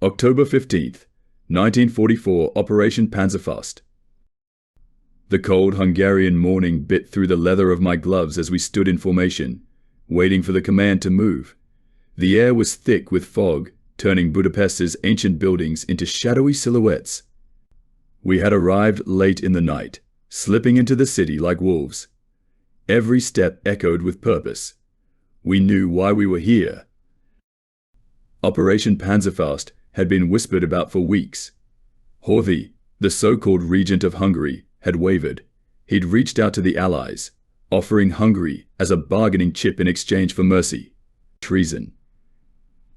October 15th, 1944, Operation Panzerfaust. The cold Hungarian morning bit through the leather of my gloves as we stood in formation, waiting for the command to move. The air was thick with fog, turning Budapest's ancient buildings into shadowy silhouettes. We had arrived late in the night, slipping into the city like wolves. Every step echoed with purpose. We knew why we were here. Operation Panzerfaust had been whispered about for weeks. Horthy, the so-called regent of Hungary, had wavered. He'd reached out to the Allies, offering Hungary as a bargaining chip in exchange for mercy. Treason.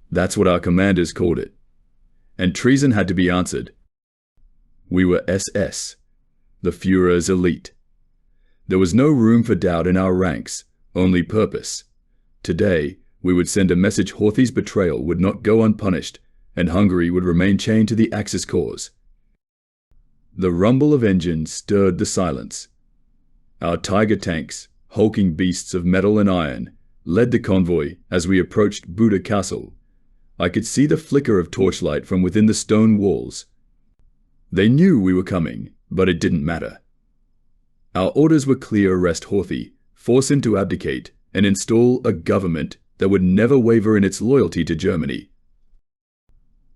That's what our commanders called it. And treason had to be answered. We were SS, the Führer's elite. There was no room for doubt in our ranks, only purpose. Today, we would send a message Horthy's betrayal would not go unpunished, and Hungary would remain chained to the Axis cause. The rumble of engines stirred the silence. Our Tiger tanks, hulking beasts of metal and iron, led the convoy as we approached Buda Castle. I could see the flicker of torchlight from within the stone walls. They knew we were coming, but it didn't matter. Our orders were clear: arrest Horthy, force him to abdicate, and install a government that would never waver in its loyalty to Germany.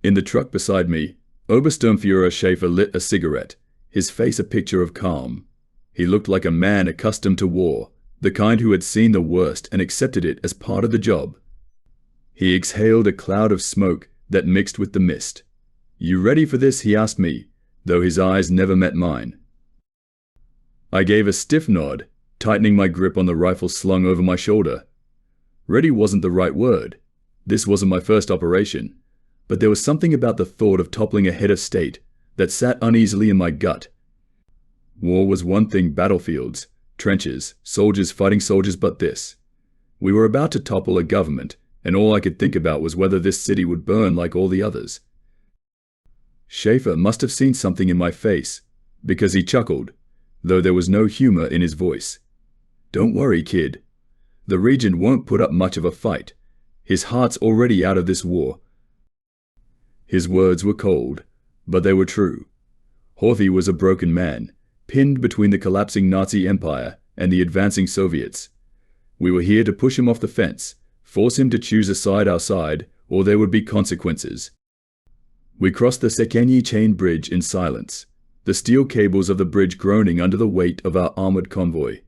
In the truck beside me, Obersturmführer Schaefer lit a cigarette, his face a picture of calm. He looked like a man accustomed to war, the kind who had seen the worst and accepted it as part of the job. He exhaled a cloud of smoke that mixed with the mist. "You ready for this?" he asked me, though his eyes never met mine. I gave a stiff nod, tightening my grip on the rifle slung over my shoulder. Ready wasn't the right word. This wasn't my first operation, but there was something about the thought of toppling a head of state that sat uneasily in my gut. War was one thing: battlefields, trenches, soldiers fighting soldiers, but this. We were about to topple a government, and all I could think about was whether this city would burn like all the others. Schaefer must have seen something in my face, because he chuckled, though there was no humor in his voice. "Don't worry, kid. The regent won't put up much of a fight. His heart's already out of this war." His words were cold, but they were true. Horthy was a broken man, pinned between the collapsing Nazi Empire and the advancing Soviets. We were here to push him off the fence, force him to choose a side our side, or there would be consequences. We crossed the Székényi chain bridge in silence, the steel cables of the bridge groaning under the weight of our armored convoy.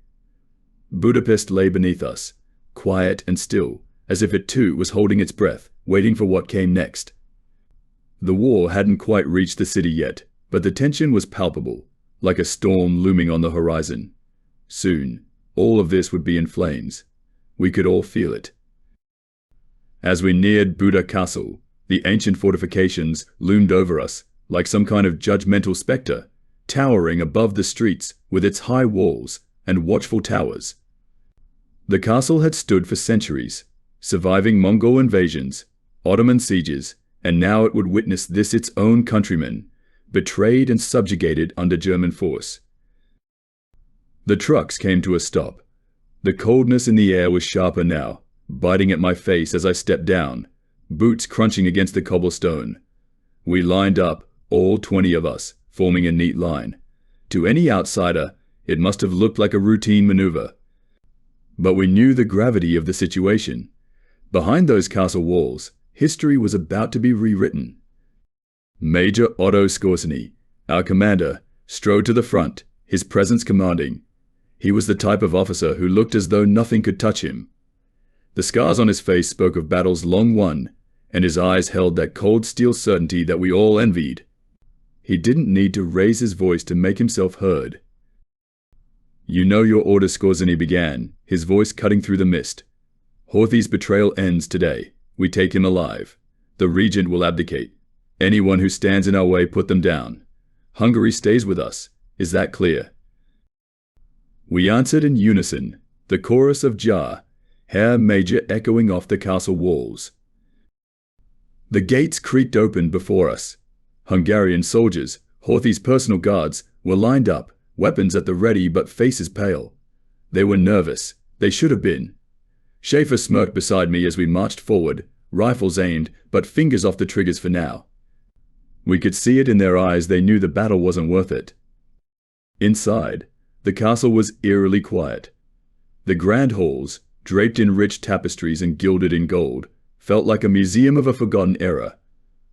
Budapest lay beneath us, quiet and still, as if it too was holding its breath, waiting for what came next. The war hadn't quite reached the city yet, but the tension was palpable, like a storm looming on the horizon. Soon, all of this would be in flames. We could all feel it. As we neared Buda Castle, the ancient fortifications loomed over us, like some kind of judgmental spectre, towering above the streets with its high walls and watchful towers. The castle had stood for centuries, surviving Mongol invasions, Ottoman sieges, and now it would witness this, its own countrymen, betrayed and subjugated under German force. The trucks came to a stop. The coldness in the air was sharper now, biting at my face as I stepped down, boots crunching against the cobblestone. We lined up, all 20 of us, forming a neat line. To any outsider, it must have looked like a routine maneuver. But we knew the gravity of the situation. Behind those castle walls, history was about to be rewritten. Major Otto Skorzeny, our commander, strode to the front, his presence commanding. He was the type of officer who looked as though nothing could touch him. The scars on his face spoke of battles long won, and his eyes held that cold steel certainty that we all envied. He didn't need to raise his voice to make himself heard. "You know your orders," Skorzeny began, his voice cutting through the mist. "Horthy's betrayal ends today. We take him alive. The regent will abdicate. Anyone who stands in our way, put them down. Hungary stays with us. Is that clear?" We answered in unison, the chorus of Jar, Herr Major, echoing off the castle walls. The gates creaked open before us. Hungarian soldiers, Horthy's personal guards, were lined up, weapons at the ready but faces pale. They were nervous. They should have been. Schaefer smirked beside me as we marched forward, rifles aimed, but fingers off the triggers for now. We could see it in their eyes. They knew the battle wasn't worth it. Inside, the castle was eerily quiet. The grand halls, draped in rich tapestries and gilded in gold, felt like a museum of a forgotten era.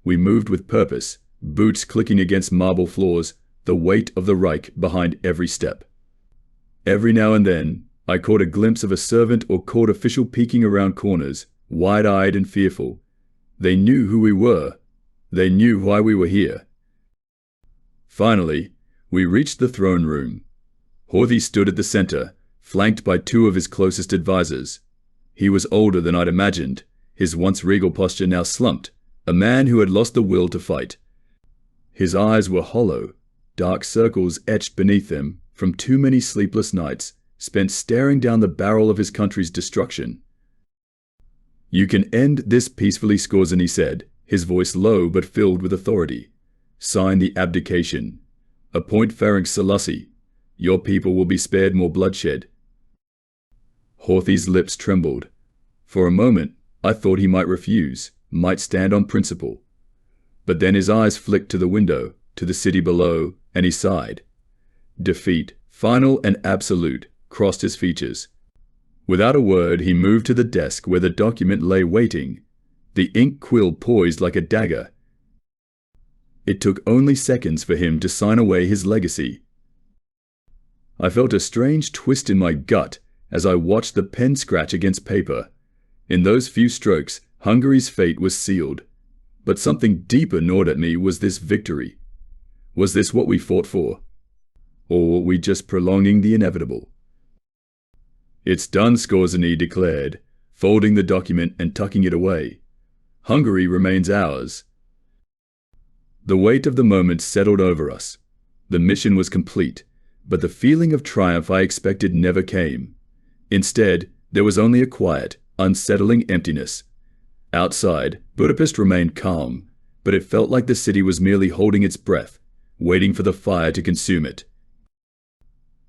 We moved with purpose, boots clicking against marble floors, the weight of the Reich behind every step. Every now and then, I caught a glimpse of a servant or court official peeking around corners, wide-eyed and fearful. They knew who we were. They knew why we were here. Finally, we reached the throne room. Horthy stood at the center, flanked by two of his closest advisors. He was older than I'd imagined, his once regal posture now slumped, a man who had lost the will to fight. His eyes were hollow, dark circles etched beneath them from too many sleepless nights spent staring down the barrel of his country's destruction. "You can end this peacefully, Skorzeny said, his voice low but filled with authority. "Sign the abdication. Appoint Ferenc Selassie. Your people will be spared more bloodshed." Horthy's lips trembled. For a moment, I thought he might refuse, might stand on principle. But then his eyes flicked to the window, to the city below, and he sighed. Defeat, final and absolute, crossed his features. Without a word, he moved to the desk where the document lay waiting, the ink quill poised like a dagger. It took only seconds for him to sign away his legacy. I felt a strange twist in my gut as I watched the pen scratch against paper. In those few strokes, Hungary's fate was sealed. But something deeper gnawed at me. Was this victory? Was this what we fought for? Or were we just prolonging the inevitable? "It's done," Skorzeny declared, folding the document and tucking it away. "Hungary remains ours." The weight of the moment settled over us. The mission was complete, but the feeling of triumph I expected never came. Instead, there was only a quiet, unsettling emptiness. Outside, Budapest remained calm, but it felt like the city was merely holding its breath, waiting for the fire to consume it.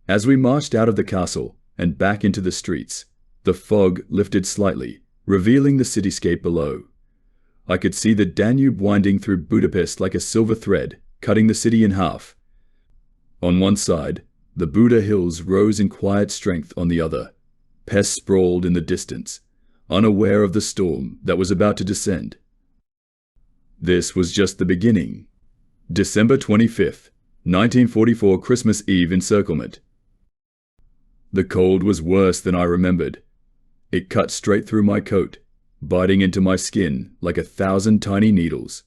As we marched out of the castle and back into the streets, the fog lifted slightly, revealing the cityscape below. I could see the Danube winding through Budapest like a silver thread, cutting the city in half. On one side, the Buda Hills rose in quiet strength. On the other, Pest sprawled in the distance, unaware of the storm that was about to descend. This was just the beginning. December 25th, 1944, Christmas Eve encirclement. The cold was worse than I remembered. It cut straight through my coat, biting into my skin like 1,000 tiny needles.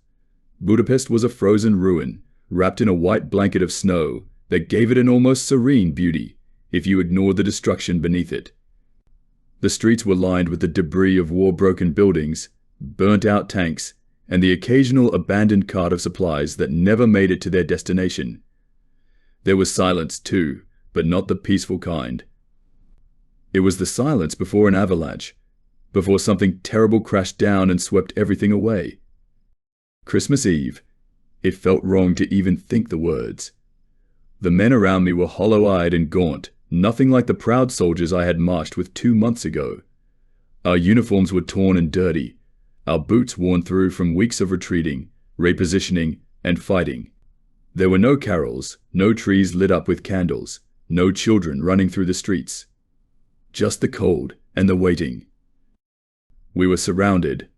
Budapest was a frozen ruin, wrapped in a white blanket of snow that gave it an almost serene beauty, if you ignored the destruction beneath it. The streets were lined with the debris of war-broken buildings, burnt-out tanks, and the occasional abandoned cart of supplies that never made it to their destination. There was silence too, but not the peaceful kind. It was the silence before an avalanche, before something terrible crashed down and swept everything away. Christmas Eve. It felt wrong to even think the words. The men around me were hollow-eyed and gaunt, nothing like the proud soldiers I had marched with 2 months ago. Our uniforms were torn and dirty, our boots worn through from weeks of retreating, repositioning, and fighting. There were no carols, no trees lit up with candles, no children running through the streets. Just the cold and the waiting. We were surrounded.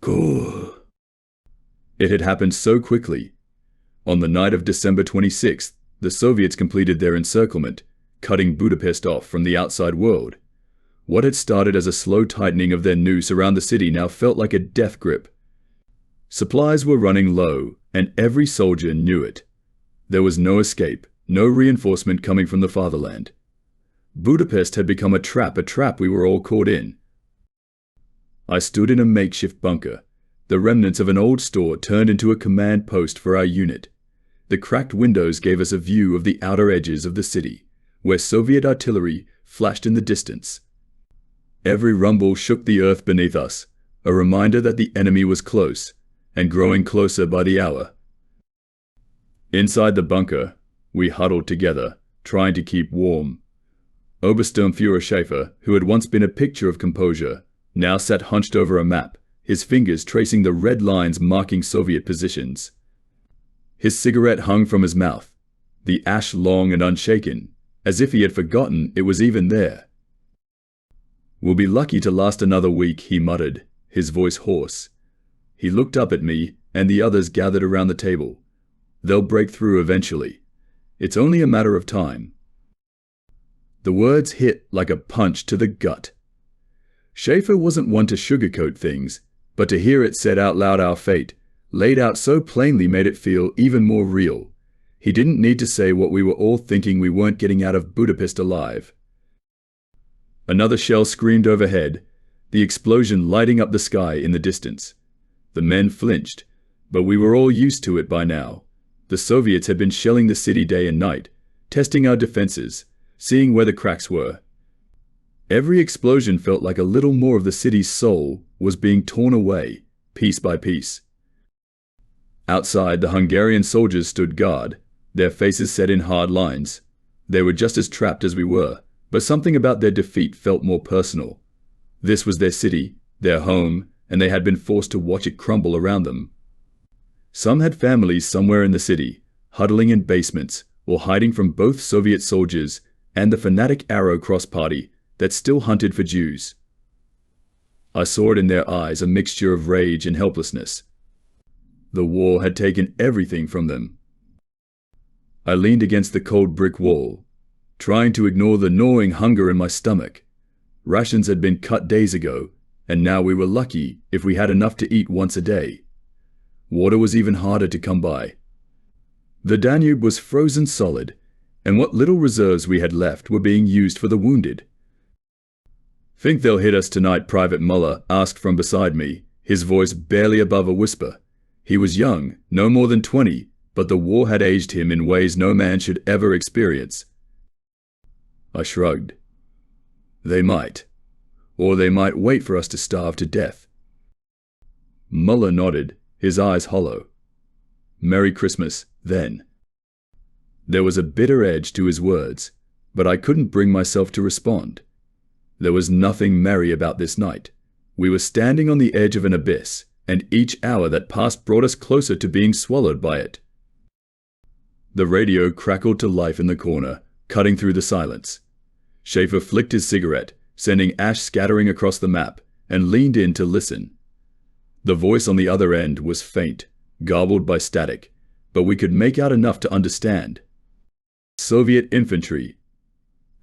Cool. It had happened so quickly. On the night of December 26th, the Soviets completed their encirclement, cutting Budapest off from the outside world. What had started as a slow tightening of their noose around the city now felt like a death grip. Supplies were running low, and every soldier knew it. There was no escape, no reinforcement coming from the fatherland. Budapest had become a trap we were all caught in. I stood in a makeshift bunker, the remnants of an old store turned into a command post for our unit. The cracked windows gave us a view of the outer edges of the city, where Soviet artillery flashed in the distance. Every rumble shook the earth beneath us, a reminder that the enemy was close, and growing closer by the hour. Inside the bunker, we huddled together, trying to keep warm. Obersturmführer Schaefer, who had once been a picture of composure, now sat hunched over a map, his fingers tracing the red lines marking Soviet positions. His cigarette hung from his mouth, the ash long and unshaken, as if he had forgotten it was even there. "We'll be lucky to last another week," he muttered, his voice hoarse. He looked up at me and the others gathered around the table. "They'll break through eventually. It's only a matter of time." The words hit like a punch to the gut. Schaefer wasn't one to sugarcoat things, but to hear it said out loud, our fate, laid out so plainly, made it feel even more real. He didn't need to say what we were all thinking: we weren't getting out of Budapest alive. Another shell screamed overhead, the explosion lighting up the sky in the distance. The men flinched, but we were all used to it by now. The Soviets had been shelling the city day and night, testing our defenses, seeing where the cracks were. Every explosion felt like a little more of the city's soul was being torn away, piece by piece. Outside, the Hungarian soldiers stood guard, their faces set in hard lines. They were just as trapped as we were, but something about their defeat felt more personal. This was their city, their home, and they had been forced to watch it crumble around them. Some had families somewhere in the city, huddling in basements or hiding from both Soviet soldiers and the fanatic Arrow Cross Party that still hunted for Jews. I saw it in their eyes, a mixture of rage and helplessness. The war had taken everything from them. I leaned against the cold brick wall, trying to ignore the gnawing hunger in my stomach. Rations had been cut days ago, and now we were lucky if we had enough to eat once a day. Water was even harder to come by. The Danube was frozen solid, and what little reserves we had left were being used for the wounded. "Think they'll hit us tonight?" Private Muller asked from beside me, his voice barely above a whisper. He was young, no more than 20, but the war had aged him in ways no man should ever experience. I shrugged. "They might. Or they might wait for us to starve to death." Muller nodded, his eyes hollow. "Merry Christmas, then." There was a bitter edge to his words, but I couldn't bring myself to respond. There was nothing merry about this night. We were standing on the edge of an abyss, and each hour that passed brought us closer to being swallowed by it. The radio crackled to life in the corner, cutting through the silence. Schaefer flicked his cigarette, sending ash scattering across the map, and leaned in to listen. The voice on the other end was faint, garbled by static, but we could make out enough to understand. "Soviet infantry.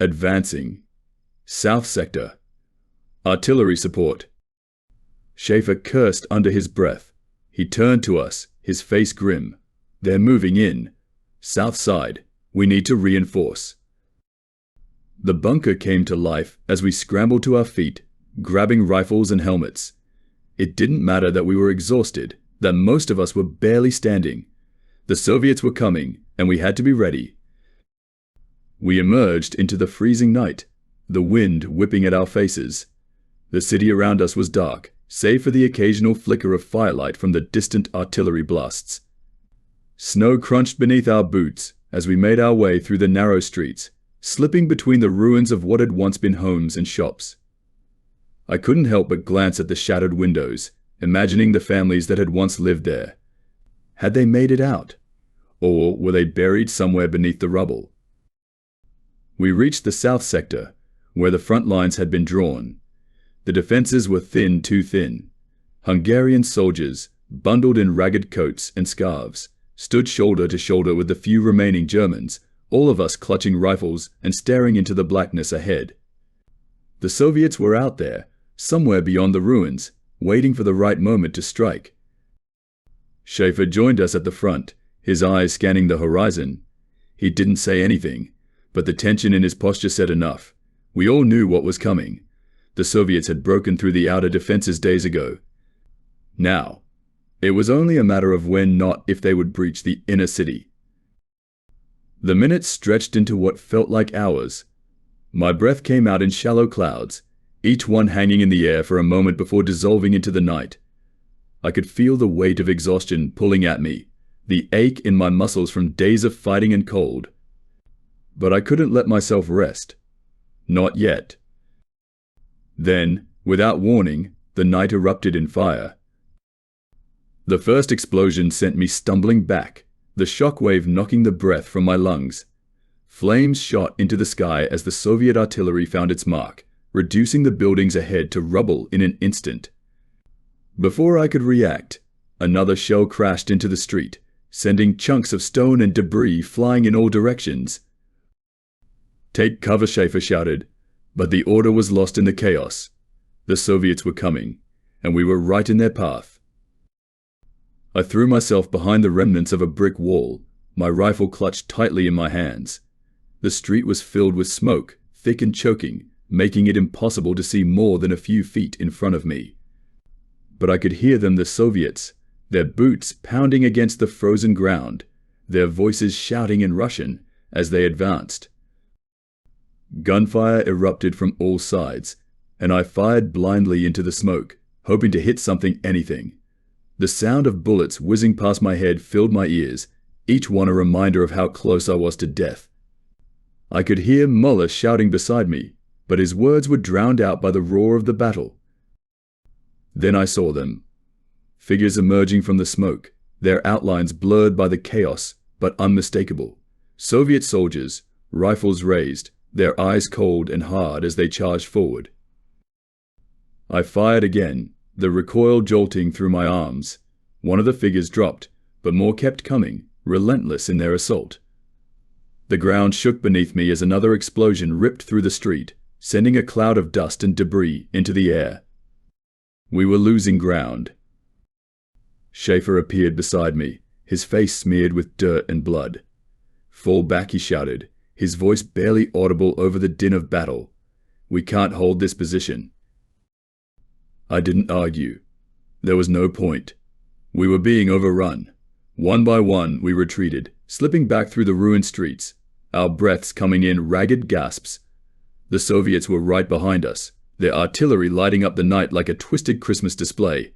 Advancing. South sector. Artillery support." Schaefer cursed under his breath. He turned to us, his face grim. "They're moving in. South side. We need to reinforce." The bunker came to life as we scrambled to our feet, grabbing rifles and helmets. It didn't matter that we were exhausted, that most of us were barely standing. The Soviets were coming, and we had to be ready. We emerged into the freezing night, the wind whipping at our faces. The city around us was dark, save for the occasional flicker of firelight from the distant artillery blasts. Snow crunched beneath our boots as we made our way through the narrow streets, slipping between the ruins of what had once been homes and shops. I couldn't help but glance at the shattered windows, imagining the families that had once lived there. Had they made it out? Or were they buried somewhere beneath the rubble? We reached the south sector, where the front lines had been drawn. The defenses were thin, too thin. Hungarian soldiers, bundled in ragged coats and scarves, stood shoulder to shoulder with the few remaining Germans, all of us clutching rifles and staring into the blackness ahead. The Soviets were out there, somewhere beyond the ruins, waiting for the right moment to strike. Schaefer joined us at the front, his eyes scanning the horizon. He didn't say anything, but the tension in his posture said enough. We all knew what was coming. The Soviets had broken through the outer defenses days ago. Now, it was only a matter of when, not if, they would breach the inner city. The minutes stretched into what felt like hours. My breath came out in shallow clouds, each one hanging in the air for a moment before dissolving into the night. I could feel the weight of exhaustion pulling at me, the ache in my muscles from days of fighting and cold. But I couldn't let myself rest. Not yet. Then, without warning, the night erupted in fire. The first explosion sent me stumbling back, the shockwave knocking the breath from my lungs. Flames shot into the sky as the Soviet artillery found its mark, reducing the buildings ahead to rubble in an instant. Before I could react, another shell crashed into the street, sending chunks of stone and debris flying in all directions. "Take cover," Schaefer shouted, but the order was lost in the chaos. The Soviets were coming, and we were right in their path. I threw myself behind the remnants of a brick wall, my rifle clutched tightly in my hands. The street was filled with smoke, thick and choking, making it impossible to see more than a few feet in front of me. But I could hear them, the Soviets, their boots pounding against the frozen ground, their voices shouting in Russian as they advanced. Gunfire erupted from all sides, and I fired blindly into the smoke, hoping to hit something, anything. The sound of bullets whizzing past my head filled my ears, each one a reminder of how close I was to death. I could hear Muller shouting beside me, but his words were drowned out by the roar of the battle. Then I saw them. Figures emerging from the smoke, their outlines blurred by the chaos, but unmistakable. Soviet soldiers, rifles raised, their eyes cold and hard as they charged forward. I fired again, the recoil jolting through my arms. One of the figures dropped, but more kept coming, relentless in their assault. The ground shook beneath me as another explosion ripped through the street, sending a cloud of dust and debris into the air. We were losing ground. Schaefer appeared beside me, his face smeared with dirt and blood. "Fall back," he shouted, his voice barely audible over the din of battle. "We can't hold this position." I didn't argue. There was no point. We were being overrun. One by one, we retreated, slipping back through the ruined streets, our breaths coming in ragged gasps. The Soviets were right behind us, their artillery lighting up the night like a twisted Christmas display.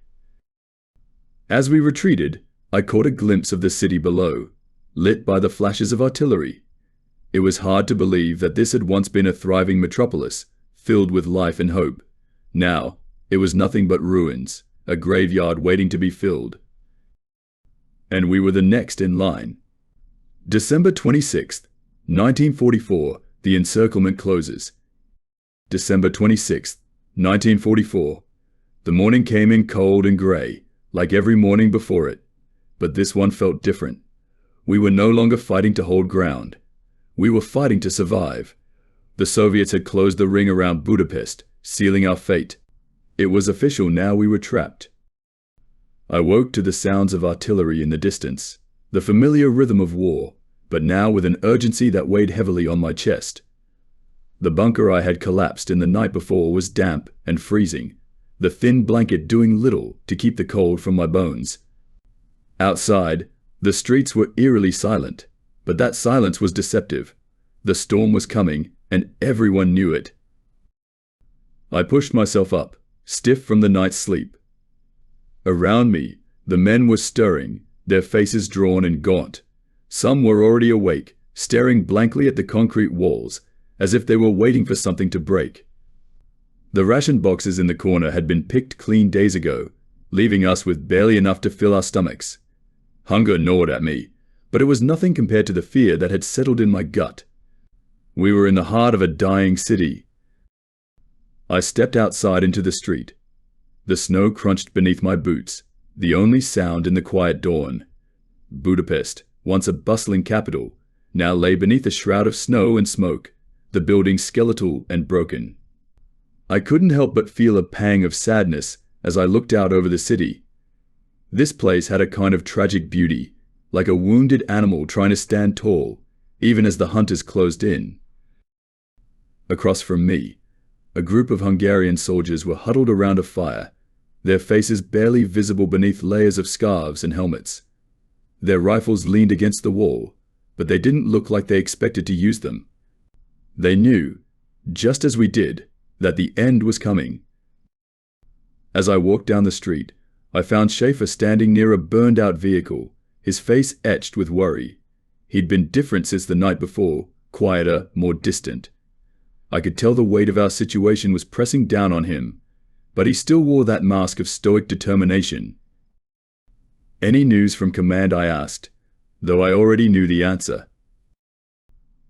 As we retreated, I caught a glimpse of the city below, lit by the flashes of artillery. It was hard to believe that this had once been a thriving metropolis, filled with life and hope. Now, it was nothing but ruins, a graveyard waiting to be filled. And we were the next in line. December 26th, 1944, the encirclement closes. December 26th, 1944. The morning came in cold and grey, like every morning before it. But this one felt different. We were no longer fighting to hold ground. We were fighting to survive. The Soviets had closed the ring around Budapest, sealing our fate. It was official now, we were trapped. I woke to the sounds of artillery in the distance, the familiar rhythm of war, but now with an urgency that weighed heavily on my chest. The bunker I had collapsed in the night before was damp and freezing, the thin blanket doing little to keep the cold from my bones. Outside, the streets were eerily silent, but that silence was deceptive. The storm was coming, and everyone knew it. I pushed myself up, stiff from the night's sleep. Around me, the men were stirring, their faces drawn and gaunt. Some were already awake, staring blankly at the concrete walls, as if they were waiting for something to break. The ration boxes in the corner had been picked clean days ago, leaving us with barely enough to fill our stomachs. Hunger gnawed at me, but it was nothing compared to the fear that had settled in my gut. We were in the heart of a dying city. I stepped outside into the street. The snow crunched beneath my boots, the only sound in the quiet dawn. Budapest, once a bustling capital, now lay beneath a shroud of snow and smoke, the building skeletal and broken. I couldn't help but feel a pang of sadness as I looked out over the city. This place had a kind of tragic beauty, like a wounded animal trying to stand tall, even as the hunters closed in. Across from me, a group of Hungarian soldiers were huddled around a fire, their faces barely visible beneath layers of scarves and helmets. Their rifles leaned against the wall, but they didn't look like they expected to use them. They knew, just as we did, that the end was coming. As I walked down the street, I found Schaefer standing near a burned-out vehicle, his face etched with worry. He'd been different since the night before, quieter, more distant. I could tell the weight of our situation was pressing down on him, but he still wore that mask of stoic determination. "Any news from command?" I asked, though I already knew the answer.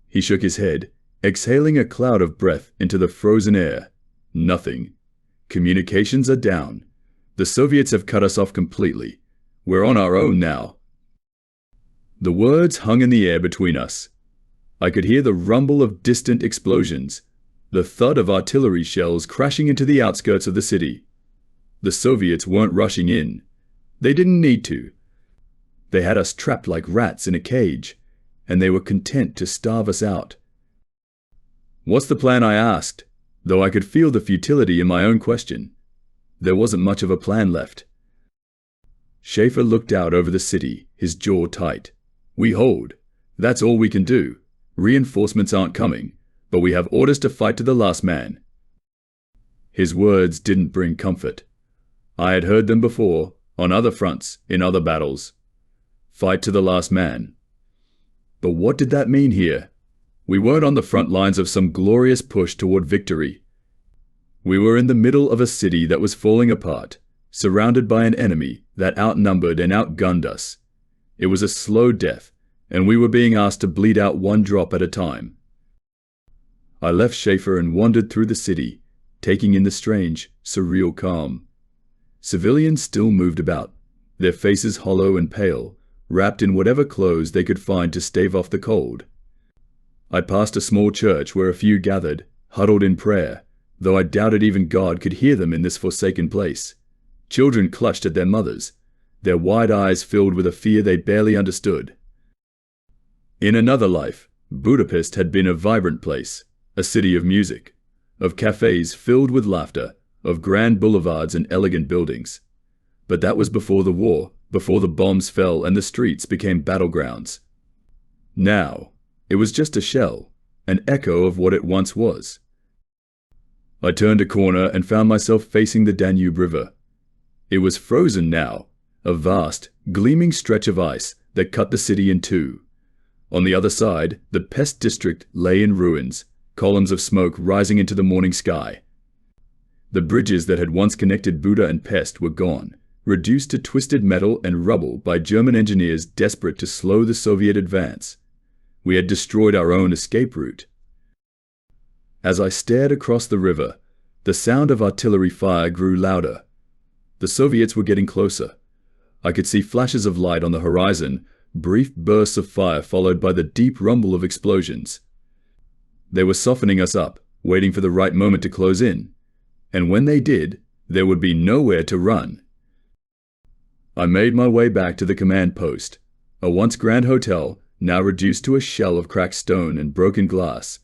He shook his head, exhaling a cloud of breath into the frozen air. "Nothing. Communications are down. The Soviets have cut us off completely. We're on our own now." The words hung in the air between us. I could hear the rumble of distant explosions, the thud of artillery shells crashing into the outskirts of the city. The Soviets weren't rushing in. They didn't need to. They had us trapped like rats in a cage, and they were content to starve us out. "What's the plan?" I asked, though I could feel the futility in my own question. There wasn't much of a plan left. Schaefer looked out over the city, his jaw tight. "We hold. That's all we can do. Reinforcements aren't coming, but we have orders to fight to the last man." His words didn't bring comfort. I had heard them before, on other fronts, in other battles. Fight to the last man. But what did that mean here? We weren't on the front lines of some glorious push toward victory. We were in the middle of a city that was falling apart, surrounded by an enemy that outnumbered and outgunned us. It was a slow death, and we were being asked to bleed out one drop at a time. I left Schaefer and wandered through the city, taking in the strange, surreal calm. Civilians still moved about, their faces hollow and pale, wrapped in whatever clothes they could find to stave off the cold. I passed a small church where a few gathered, huddled in prayer, though I doubted even God could hear them in this forsaken place. Children clutched at their mothers, their wide eyes filled with a fear they barely understood. In another life, Budapest had been a vibrant place, a city of music, of cafes filled with laughter, of grand boulevards and elegant buildings. But that was before the war, before the bombs fell and the streets became battlegrounds. Now, it was just a shell, an echo of what it once was. I turned a corner and found myself facing the Danube River. It was frozen now, a vast, gleaming stretch of ice that cut the city in two. On the other side, the Pest district lay in ruins, columns of smoke rising into the morning sky. The bridges that had once connected Buda and Pest were gone, reduced to twisted metal and rubble by German engineers desperate to slow the Soviet advance. We had destroyed our own escape route. As I stared across the river, the sound of artillery fire grew louder. The Soviets were getting closer. I could see flashes of light on the horizon, brief bursts of fire followed by the deep rumble of explosions. They were softening us up, waiting for the right moment to close in. And when they did, there would be nowhere to run. I made my way back to the command post, a once grand hotel, now reduced to a shell of cracked stone and broken glass.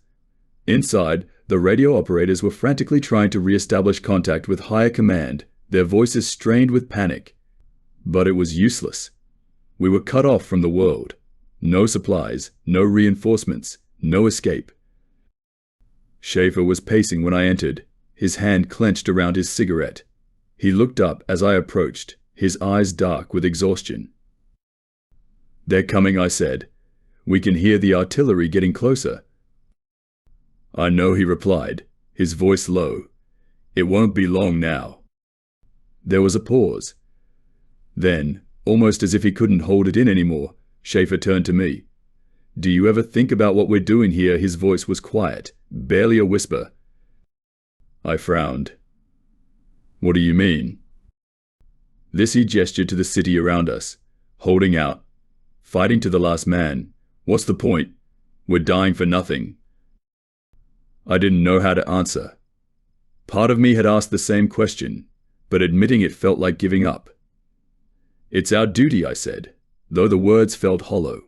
Inside, the radio operators were frantically trying to re-establish contact with higher command, their voices strained with panic. But it was useless. We were cut off from the world. No supplies, no reinforcements, no escape. Schaefer was pacing when I entered, his hand clenched around his cigarette. He looked up as I approached, his eyes dark with exhaustion. "They're coming," I said. "We can hear the artillery getting closer." "I know," he replied, his voice low. "It won't be long now." There was a pause. Then, almost as if he couldn't hold it in anymore, Schaefer turned to me. "Do you ever think about what we're doing here?" His voice was quiet, barely a whisper. I frowned. "What do you mean?" This he gestured to the city around us, holding out. "Fighting to the last man. What's the point? We're dying for nothing." I didn't know how to answer. Part of me had asked the same question, but admitting it felt like giving up. "It's our duty," I said, though the words felt hollow.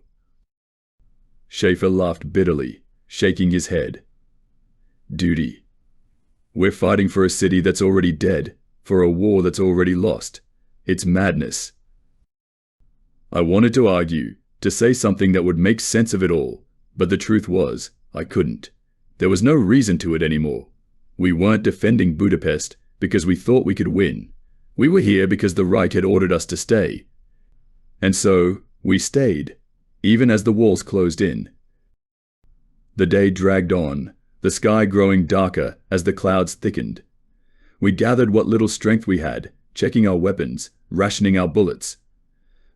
Schaefer laughed bitterly, shaking his head. "Duty. We're fighting for a city that's already dead, for a war that's already lost. It's madness." I wanted to argue, to say something that would make sense of it all, but the truth was, I couldn't. There was no reason to it anymore. We weren't defending Budapest because we thought we could win. We were here because the Reich had ordered us to stay. And so, we stayed, even as the walls closed in. The day dragged on, the sky growing darker as the clouds thickened. We gathered what little strength we had, checking our weapons, rationing our bullets.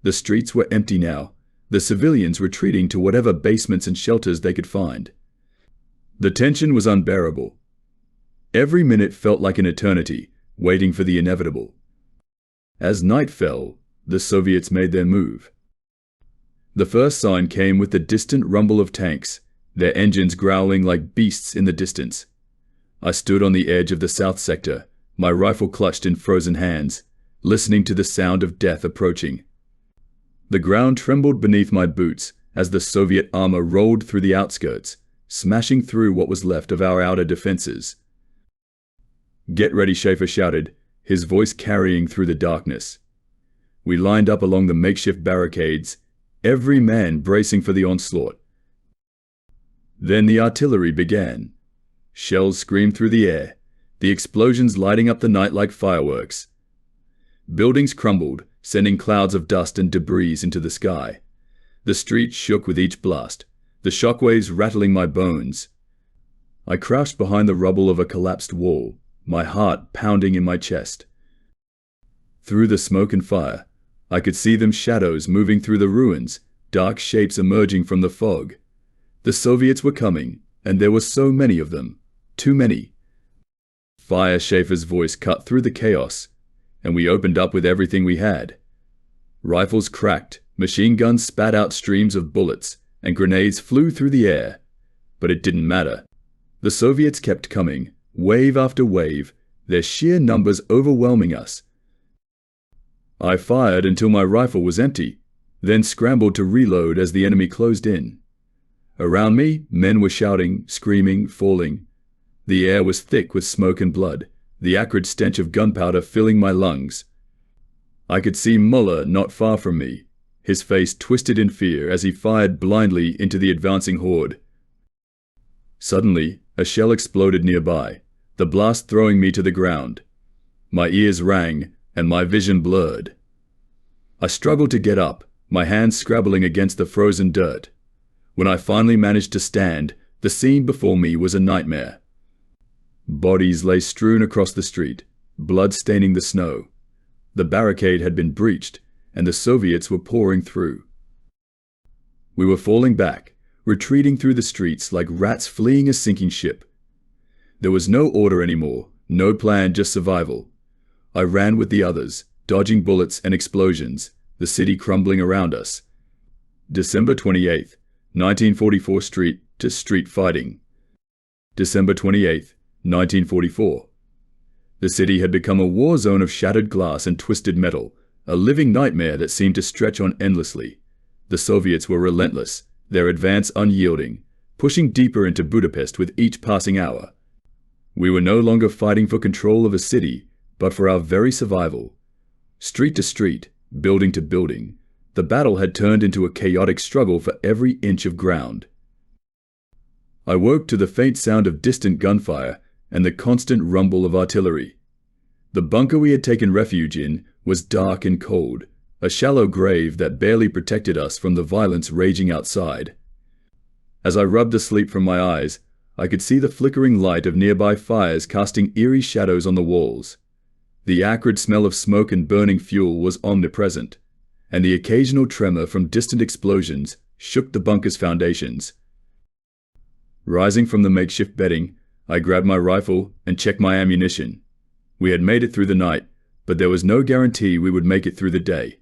The streets were empty now, the civilians retreating to whatever basements and shelters they could find. The tension was unbearable. Every minute felt like an eternity, waiting for the inevitable. As night fell, the Soviets made their move. The first sign came with the distant rumble of tanks, their engines growling like beasts in the distance. I stood on the edge of the south sector, my rifle clutched in frozen hands, listening to the sound of death approaching. The ground trembled beneath my boots as the Soviet armor rolled through the outskirts, smashing through what was left of our outer defenses. "Get ready," Schaefer shouted, his voice carrying through the darkness. We lined up along the makeshift barricades, every man bracing for the onslaught. Then the artillery began. Shells screamed through the air, the explosions lighting up the night like fireworks. Buildings crumbled, sending clouds of dust and debris into the sky. The streets shook with each blast, the shockwaves rattling my bones. I crouched behind the rubble of a collapsed wall, my heart pounding in my chest. Through the smoke and fire, I could see them shadows moving through the ruins, dark shapes emerging from the fog. The Soviets were coming, and there were so many of them. Too many. "Fire," Schaefer's voice cut through the chaos, and we opened up with everything we had. Rifles cracked, machine guns spat out streams of bullets, and grenades flew through the air. But it didn't matter. The Soviets kept coming, wave after wave, their sheer numbers overwhelming us. I fired until my rifle was empty, then scrambled to reload as the enemy closed in. Around me, men were shouting, screaming, falling. The air was thick with smoke and blood, the acrid stench of gunpowder filling my lungs. I could see Muller not far from me, his face twisted in fear as he fired blindly into the advancing horde. Suddenly, a shell exploded nearby, the blast throwing me to the ground. My ears rang, and my vision blurred. I struggled to get up, my hands scrabbling against the frozen dirt. When I finally managed to stand, the scene before me was a nightmare. Bodies lay strewn across the street, blood staining the snow. The barricade had been breached, and the Soviets were pouring through. We were falling back, retreating through the streets like rats fleeing a sinking ship. There was no order anymore, no plan, just survival. I ran with the others, dodging bullets and explosions, the city crumbling around us. December 28th, 1944 street to street fighting. December 28th, 1944. The city had become a war zone of shattered glass and twisted metal, a living nightmare that seemed to stretch on endlessly. The Soviets were relentless, their advance unyielding, pushing deeper into Budapest with each passing hour. We were no longer fighting for control of a city, but for our very survival. Street to street, building to building, the battle had turned into a chaotic struggle for every inch of ground. I woke to the faint sound of distant gunfire and the constant rumble of artillery. The bunker we had taken refuge in was dark and cold, a shallow grave that barely protected us from the violence raging outside. As I rubbed the sleep from my eyes, I could see the flickering light of nearby fires casting eerie shadows on the walls. The acrid smell of smoke and burning fuel was omnipresent, and the occasional tremor from distant explosions shook the bunker's foundations. Rising from the makeshift bedding, I grabbed my rifle and checked my ammunition. We had made it through the night, but there was no guarantee we would make it through the day.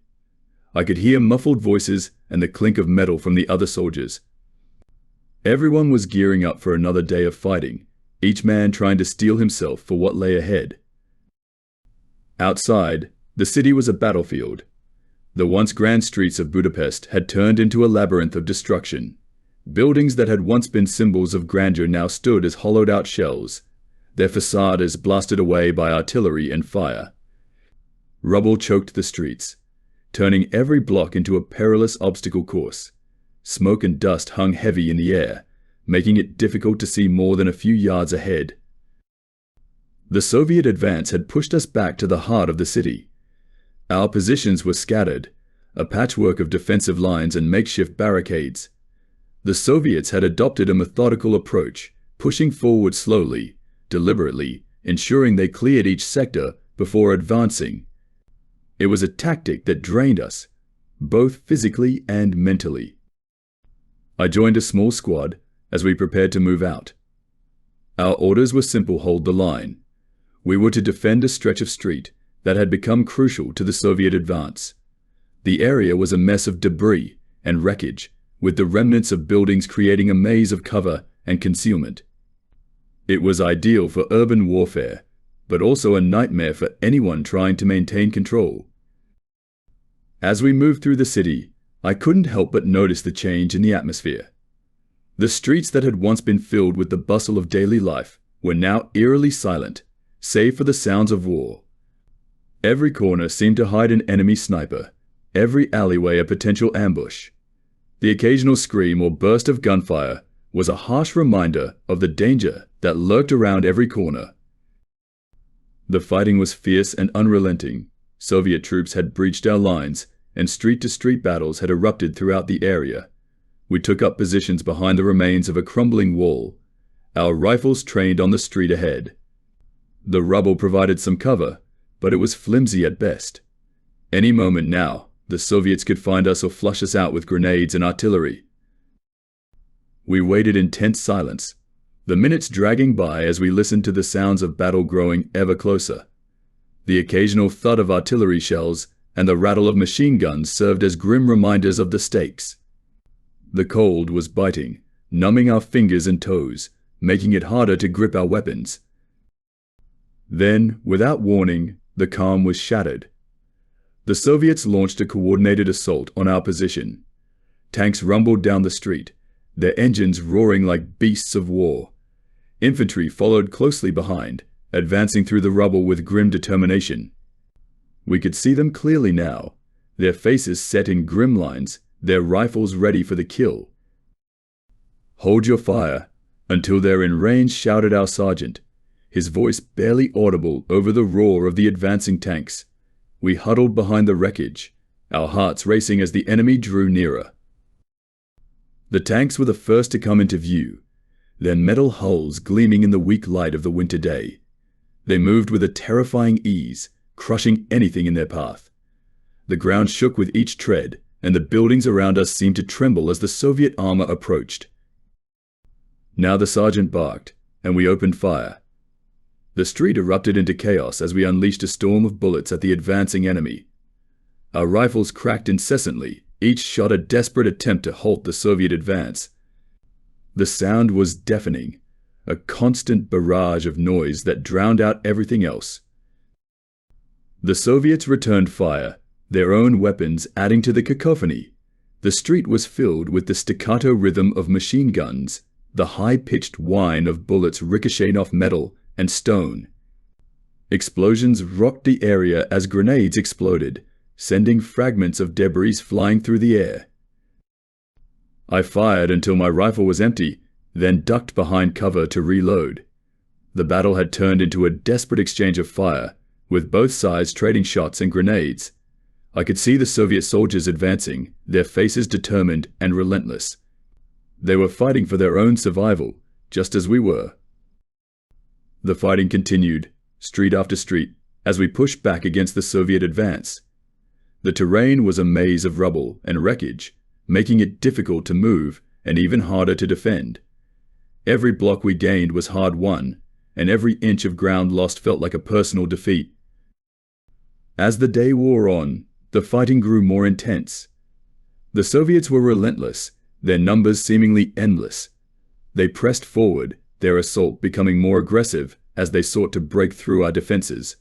I could hear muffled voices and the clink of metal from the other soldiers. Everyone was gearing up for another day of fighting, each man trying to steel himself for what lay ahead. Outside, the city was a battlefield. The once grand streets of Budapest had turned into a labyrinth of destruction. Buildings that had once been symbols of grandeur now stood as hollowed-out shells, their facades blasted away by artillery and fire. Rubble choked the streets, turning every block into a perilous obstacle course. Smoke and dust hung heavy in the air, making it difficult to see more than a few yards ahead. The Soviet advance had pushed us back to the heart of the city. Our positions were scattered, a patchwork of defensive lines and makeshift barricades. The Soviets had adopted a methodical approach, pushing forward slowly, deliberately, ensuring they cleared each sector before advancing. It was a tactic that drained us, both physically and mentally. I joined a small squad as we prepared to move out. Our orders were simple: hold the line. We were to defend a stretch of street that had become crucial to the Soviet advance. The area was a mess of debris and wreckage, with the remnants of buildings creating a maze of cover and concealment. It was ideal for urban warfare, but also a nightmare for anyone trying to maintain control. As we moved through the city, I couldn't help but notice the change in the atmosphere. The streets that had once been filled with the bustle of daily life were now eerily silent, save for the sounds of war. Every corner seemed to hide an enemy sniper, every alleyway a potential ambush. The occasional scream or burst of gunfire was a harsh reminder of the danger that lurked around every corner. The fighting was fierce and unrelenting. Soviet troops had breached our lines, and street-to-street battles had erupted throughout the area. We took up positions behind the remains of a crumbling wall, our rifles trained on the street ahead. The rubble provided some cover, but it was flimsy at best. Any moment now, the Soviets could find us or flush us out with grenades and artillery. We waited in tense silence, the minutes dragging by as we listened to the sounds of battle growing ever closer. The occasional thud of artillery shells and the rattle of machine guns served as grim reminders of the stakes. The cold was biting, numbing our fingers and toes, making it harder to grip our weapons. Then, without warning, the calm was shattered. The Soviets launched a coordinated assault on our position. Tanks rumbled down the street, their engines roaring like beasts of war. Infantry followed closely behind, advancing through the rubble with grim determination. We could see them clearly now, their faces set in grim lines, their rifles ready for the kill. "Hold your fire until they're in range," shouted our sergeant, his voice barely audible over the roar of the advancing tanks. We huddled behind the wreckage, our hearts racing as the enemy drew nearer. The tanks were the first to come into view, their metal hulls gleaming in the weak light of the winter day. They moved with a terrifying ease, crushing anything in their path. The ground shook with each tread, and the buildings around us seemed to tremble as the Soviet armor approached. Now the sergeant barked, and we opened fire. The street erupted into chaos as we unleashed a storm of bullets at the advancing enemy. Our rifles cracked incessantly, each shot a desperate attempt to halt the Soviet advance. The sound was deafening, a constant barrage of noise that drowned out everything else. The Soviets returned fire, their own weapons adding to the cacophony. The street was filled with the staccato rhythm of machine guns, the high-pitched whine of bullets ricocheting off metal and stone. Explosions rocked the area as grenades exploded, sending fragments of debris flying through the air. I fired until my rifle was empty, then ducked behind cover to reload. The battle had turned into a desperate exchange of fire, with both sides trading shots and grenades. I could see the Soviet soldiers advancing, their faces determined and relentless. They were fighting for their own survival, just as we were. The fighting continued, street after street, as we pushed back against the Soviet advance. The terrain was a maze of rubble and wreckage, making it difficult to move and even harder to defend. Every block we gained was hard won, and every inch of ground lost felt like a personal defeat. As the day wore on, the fighting grew more intense. The Soviets were relentless, their numbers seemingly endless. They pressed forward, their assault becoming more aggressive as they sought to break through our defenses.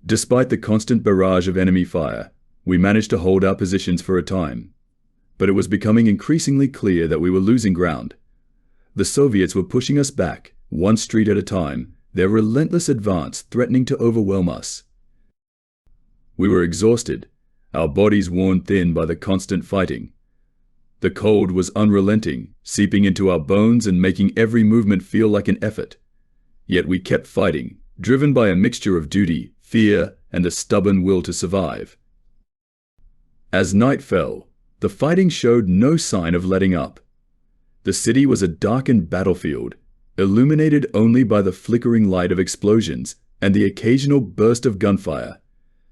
Despite the constant barrage of enemy fire, we managed to hold our positions for a time. But it was becoming increasingly clear that we were losing ground. The Soviets were pushing us back, one street at a time, their relentless advance threatening to overwhelm us. We were exhausted, our bodies worn thin by the constant fighting. The cold was unrelenting, seeping into our bones and making every movement feel like an effort. Yet we kept fighting, driven by a mixture of duty, fear, and a stubborn will to survive. As night fell, the fighting showed no sign of letting up. The city was a darkened battlefield, illuminated only by the flickering light of explosions and the occasional burst of gunfire.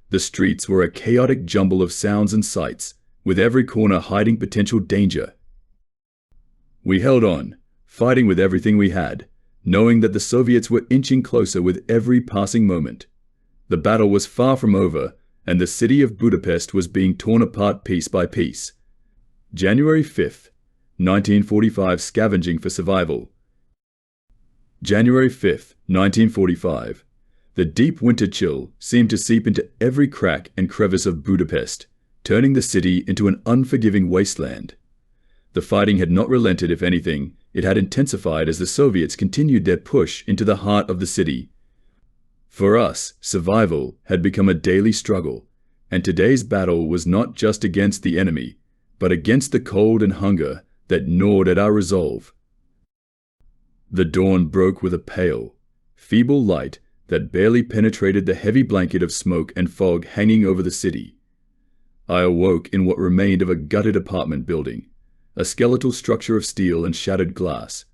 The streets were a chaotic jumble of sounds and sights, with every corner hiding potential danger. We held on, fighting with everything we had, knowing that the Soviets were inching closer with every passing moment. The battle was far from over, and the city of Budapest was being torn apart piece by piece. January 5th, 1945, scavenging for survival. January 5th, 1945. The deep winter chill seemed to seep into every crack and crevice of Budapest, turning the city into an unforgiving wasteland. The fighting had not relented. If anything, it had intensified as the Soviets continued their push into the heart of the city. For us, survival had become a daily struggle, and today's battle was not just against the enemy, but against the cold and hunger that gnawed at our resolve. The dawn broke with a pale, feeble light that barely penetrated the heavy blanket of smoke and fog hanging over the city. I awoke in what remained of a gutted apartment building, a skeletal structure of steel and shattered glass.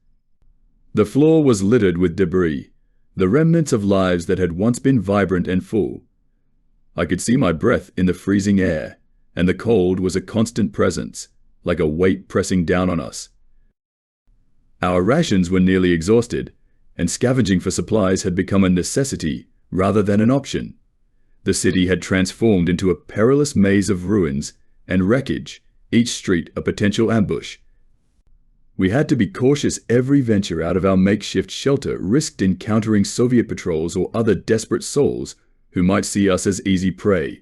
The floor was littered with debris, the remnants of lives that had once been vibrant and full. I could see my breath in the freezing air, and the cold was a constant presence, like a weight pressing down on us. Our rations were nearly exhausted, and scavenging for supplies had become a necessity rather than an option. The city had transformed into a perilous maze of ruins and wreckage, each street a potential ambush. We had to be cautious. Every venture out of our makeshift shelter risked encountering Soviet patrols or other desperate souls who might see us as easy prey.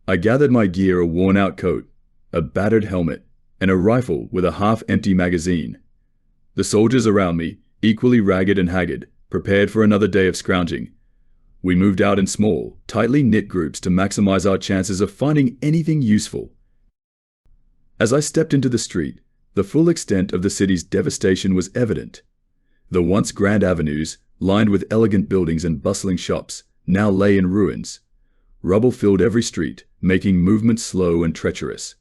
I gathered my gear: a worn-out coat, a battered helmet, and a rifle with a half-empty magazine. The soldiers around me, equally ragged and haggard, prepared for another day of scrounging. We moved out in small, tightly knit groups to maximize our chances of finding anything useful. As I stepped into the street, the full extent of the city's devastation was evident. The once grand avenues, lined with elegant buildings and bustling shops, now lay in ruins. Rubble filled every street, making movement slow and treacherous.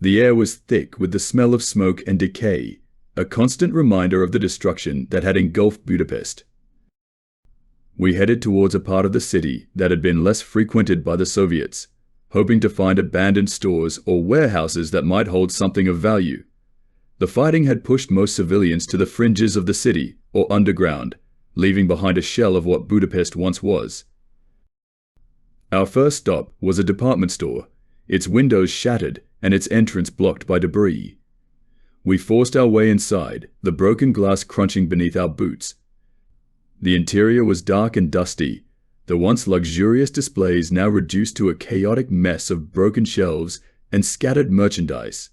The air was thick with the smell of smoke and decay, a constant reminder of the destruction that had engulfed Budapest. We headed towards a part of the city that had been less frequented by the Soviets, hoping to find abandoned stores or warehouses that might hold something of value. The fighting had pushed most civilians to the fringes of the city or underground, leaving behind a shell of what Budapest once was. Our first stop was a department store, its windows shattered and its entrance blocked by debris. We forced our way inside, the broken glass crunching beneath our boots. The interior was dark and dusty, the once luxurious displays now reduced to a chaotic mess of broken shelves and scattered merchandise.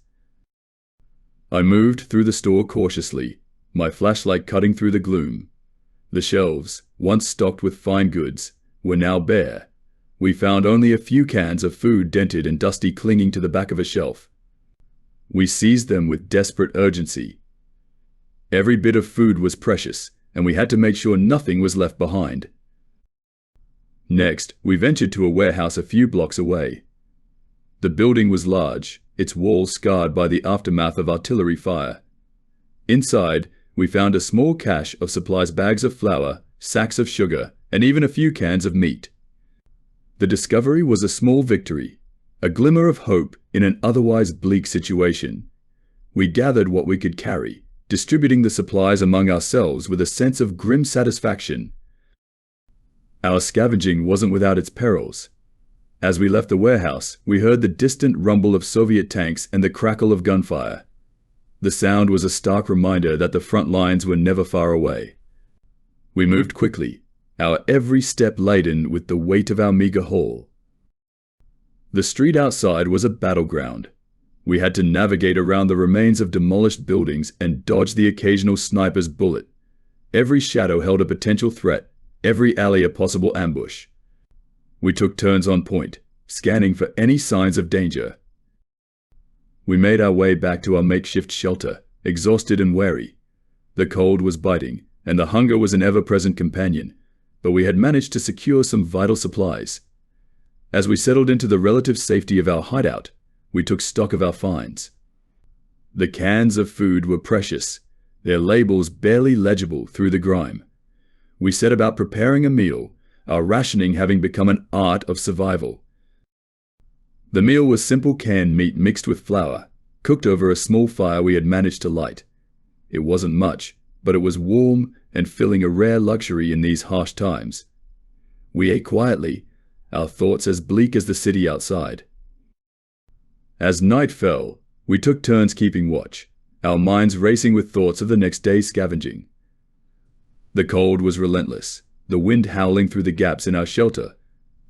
I moved through the store cautiously, my flashlight cutting through the gloom. The shelves, once stocked with fine goods, were now bare. We found only a few cans of food, dented and dusty, clinging to the back of a shelf. We seized them with desperate urgency. Every bit of food was precious, and we had to make sure nothing was left behind. Next, we ventured to a warehouse a few blocks away. The building was large, its walls scarred by the aftermath of artillery fire. Inside, we found a small cache of supplies: bags of flour, sacks of sugar, and even a few cans of meat. The discovery was a small victory, a glimmer of hope in an otherwise bleak situation. We gathered what we could carry, distributing the supplies among ourselves with a sense of grim satisfaction. Our scavenging wasn't without its perils. As we left the warehouse, we heard the distant rumble of Soviet tanks and the crackle of gunfire. The sound was a stark reminder that the front lines were never far away. We moved quickly, our every step laden with the weight of our meager haul. The street outside was a battleground. We had to navigate around the remains of demolished buildings and dodge the occasional sniper's bullet. Every shadow held a potential threat, every alley a possible ambush. We took turns on point, scanning for any signs of danger. We made our way back to our makeshift shelter, exhausted and weary. The cold was biting, and the hunger was an ever-present companion, but we had managed to secure some vital supplies. As we settled into the relative safety of our hideout, we took stock of our finds. The cans of food were precious, their labels barely legible through the grime. We set about preparing a meal, our rationing having become an art of survival. The meal was simple canned meat mixed with flour, cooked over a small fire we had managed to light. It wasn't much, but it was warm and filling, a rare luxury in these harsh times. We ate quietly, our thoughts as bleak as the city outside. As night fell, we took turns keeping watch, our minds racing with thoughts of the next day's scavenging. The cold was relentless, the wind howling through the gaps in our shelter,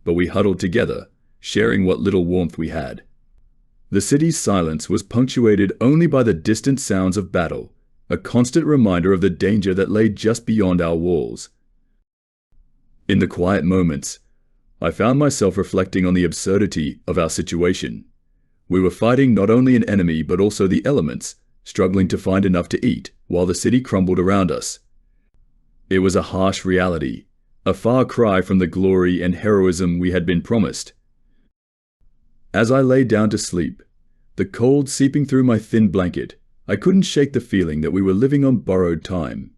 but we huddled together, sharing what little warmth we had. The city's silence was punctuated only by the distant sounds of battle, a constant reminder of the danger that lay just beyond our walls. In the quiet moments, I found myself reflecting on the absurdity of our situation. We were fighting not only an enemy but also the elements, struggling to find enough to eat while the city crumbled around us. It was a harsh reality, a far cry from the glory and heroism we had been promised. As I lay down to sleep, the cold seeping through my thin blanket, I couldn't shake the feeling that we were living on borrowed time.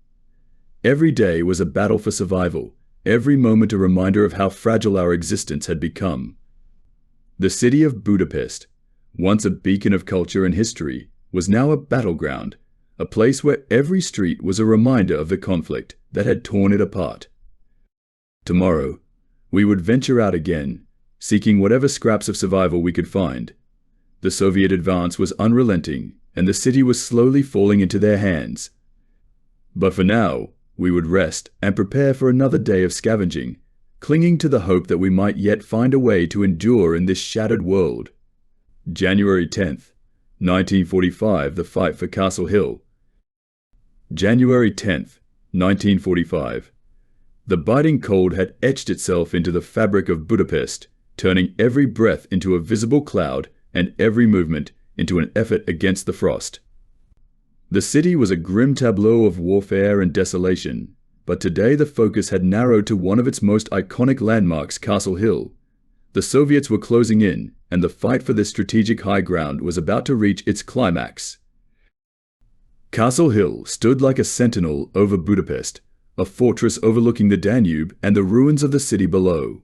Every day was a battle for survival, every moment a reminder of how fragile our existence had become. The city of Budapest, once a beacon of culture and history, was now a battleground, a place where every street was a reminder of the conflict that had torn it apart. Tomorrow, we would venture out again, seeking whatever scraps of survival we could find. The Soviet advance was unrelenting, and the city was slowly falling into their hands. But for now, we would rest and prepare for another day of scavenging, clinging to the hope that we might yet find a way to endure in this shattered world. January 10th, 1945, the fight for Castle Hill. January 10th, 1945. The biting cold had etched itself into the fabric of Budapest, turning every breath into a visible cloud and every movement into an effort against the frost. The city was a grim tableau of warfare and desolation, but today the focus had narrowed to one of its most iconic landmarks, Castle Hill. The Soviets were closing in, and the fight for this strategic high ground was about to reach its climax. Castle Hill stood like a sentinel over Budapest, a fortress overlooking the Danube and the ruins of the city below.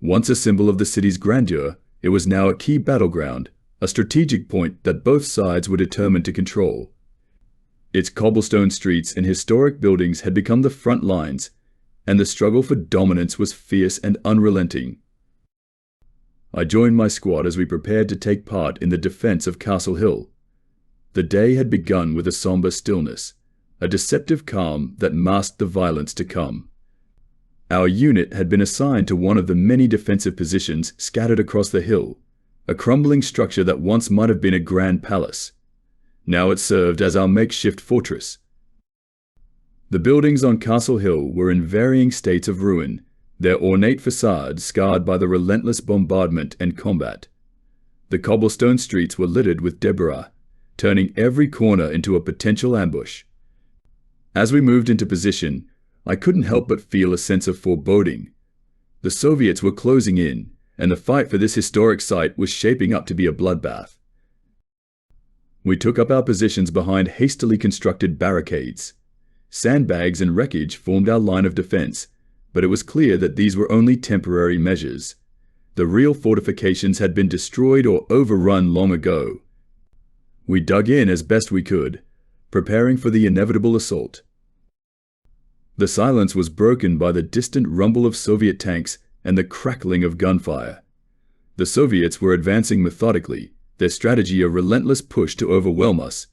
Once a symbol of the city's grandeur, it was now a key battleground, a strategic point that both sides were determined to control. Its cobblestone streets and historic buildings had become the front lines, and the struggle for dominance was fierce and unrelenting. I joined my squad as we prepared to take part in the defense of Castle Hill. The day had begun with a somber stillness, a deceptive calm that masked the violence to come. Our unit had been assigned to one of the many defensive positions scattered across the hill, a crumbling structure that once might have been a grand palace. Now it served as our makeshift fortress. The buildings on Castle Hill were in varying states of ruin, their ornate facades scarred by the relentless bombardment and combat. The cobblestone streets were littered with debris, turning every corner into a potential ambush. As we moved into position, I couldn't help but feel a sense of foreboding. The Soviets were closing in, and the fight for this historic site was shaping up to be a bloodbath. We took up our positions behind hastily constructed barricades. Sandbags and wreckage formed our line of defense, but it was clear that these were only temporary measures. The real fortifications had been destroyed or overrun long ago. We dug in as best we could, preparing for the inevitable assault. The silence was broken by the distant rumble of Soviet tanks and the crackling of gunfire. The Soviets were advancing methodically, their strategy a relentless push to overwhelm us.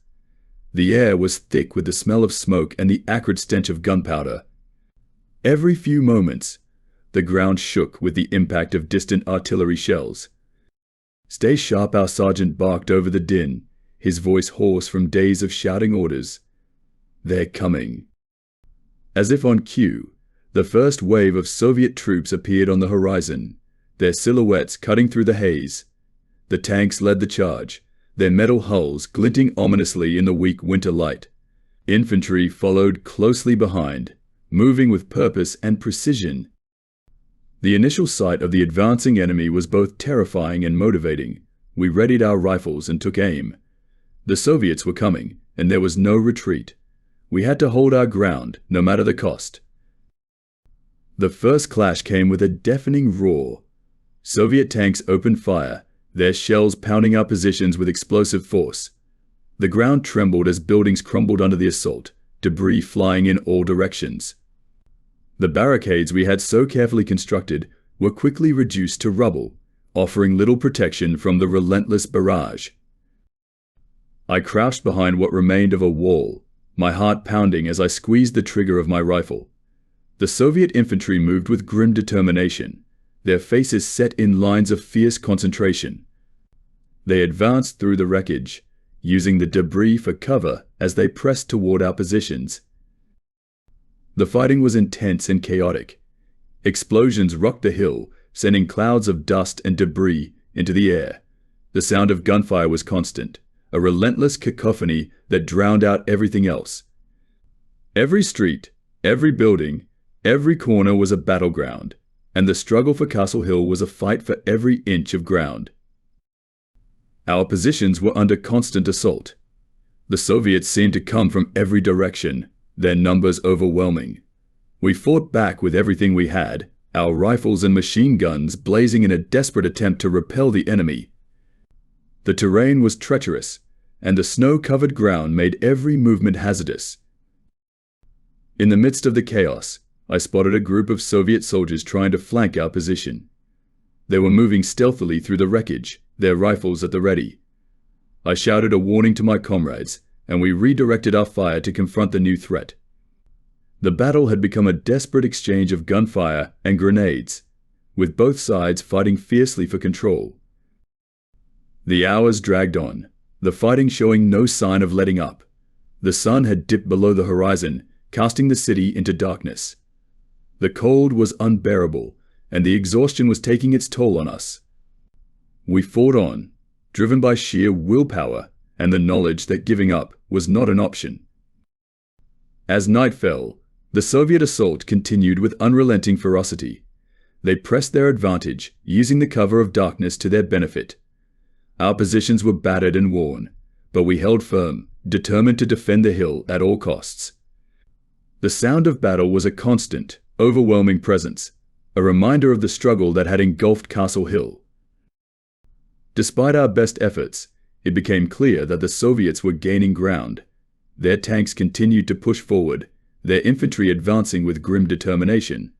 The air was thick with the smell of smoke and the acrid stench of gunpowder. Every few moments, the ground shook with the impact of distant artillery shells. "Stay sharp," our sergeant barked over the din, his voice hoarse from days of shouting orders. "They're coming." As if on cue, the first wave of Soviet troops appeared on the horizon, their silhouettes cutting through the haze. The tanks led the charge, their metal hulls glinting ominously in the weak winter light. Infantry followed closely behind, moving with purpose and precision. The initial sight of the advancing enemy was both terrifying and motivating. We readied our rifles and took aim. The Soviets were coming, and there was no retreat. We had to hold our ground, no matter the cost. The first clash came with a deafening roar. Soviet tanks opened fire, their shells pounding our positions with explosive force. The ground trembled as buildings crumbled under the assault, debris flying in all directions. The barricades we had so carefully constructed were quickly reduced to rubble, offering little protection from the relentless barrage. I crouched behind what remained of a wall, my heart pounding as I squeezed the trigger of my rifle. The Soviet infantry moved with grim determination, their faces set in lines of fierce concentration. They advanced through the wreckage, using the debris for cover as they pressed toward our positions. The fighting was intense and chaotic. Explosions rocked the hill, sending clouds of dust and debris into the air. The sound of gunfire was constant, a relentless cacophony that drowned out everything else. Every street, every building, every corner was a battleground, and the struggle for Castle Hill was a fight for every inch of ground. Our positions were under constant assault. The Soviets seemed to come from every direction, their numbers overwhelming. We fought back with everything we had, our rifles and machine guns blazing in a desperate attempt to repel the enemy. The terrain was treacherous, and the snow-covered ground made every movement hazardous. In the midst of the chaos, I spotted a group of Soviet soldiers trying to flank our position. They were moving stealthily through the wreckage, their rifles at the ready. I shouted a warning to my comrades, and we redirected our fire to confront the new threat. The battle had become a desperate exchange of gunfire and grenades, with both sides fighting fiercely for control. The hours dragged on, the fighting showing no sign of letting up. The sun had dipped below the horizon, casting the city into darkness. The cold was unbearable, and the exhaustion was taking its toll on us. We fought on, driven by sheer willpower and the knowledge that giving up was not an option. As night fell, the Soviet assault continued with unrelenting ferocity. They pressed their advantage, using the cover of darkness to their benefit. Our positions were battered and worn, but we held firm, determined to defend the hill at all costs. The sound of battle was a constant, overwhelming presence, a reminder of the struggle that had engulfed Castle Hill. Despite our best efforts, it became clear that the Soviets were gaining ground. Their tanks continued to push forward, their infantry advancing with grim determination.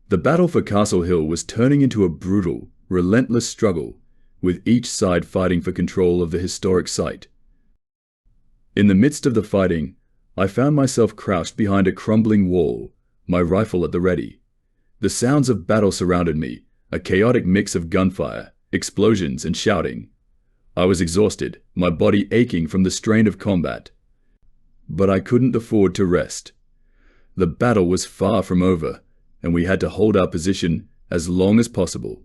The battle for Castle Hill was turning into a brutal, relentless struggle, with each side fighting for control of the historic site. In the midst of the fighting, I found myself crouched behind a crumbling wall, my rifle at the ready. The sounds of battle surrounded me, a chaotic mix of gunfire, explosions, and shouting. I was exhausted, my body aching from the strain of combat. But I couldn't afford to rest. The battle was far from over, and we had to hold our position as long as possible.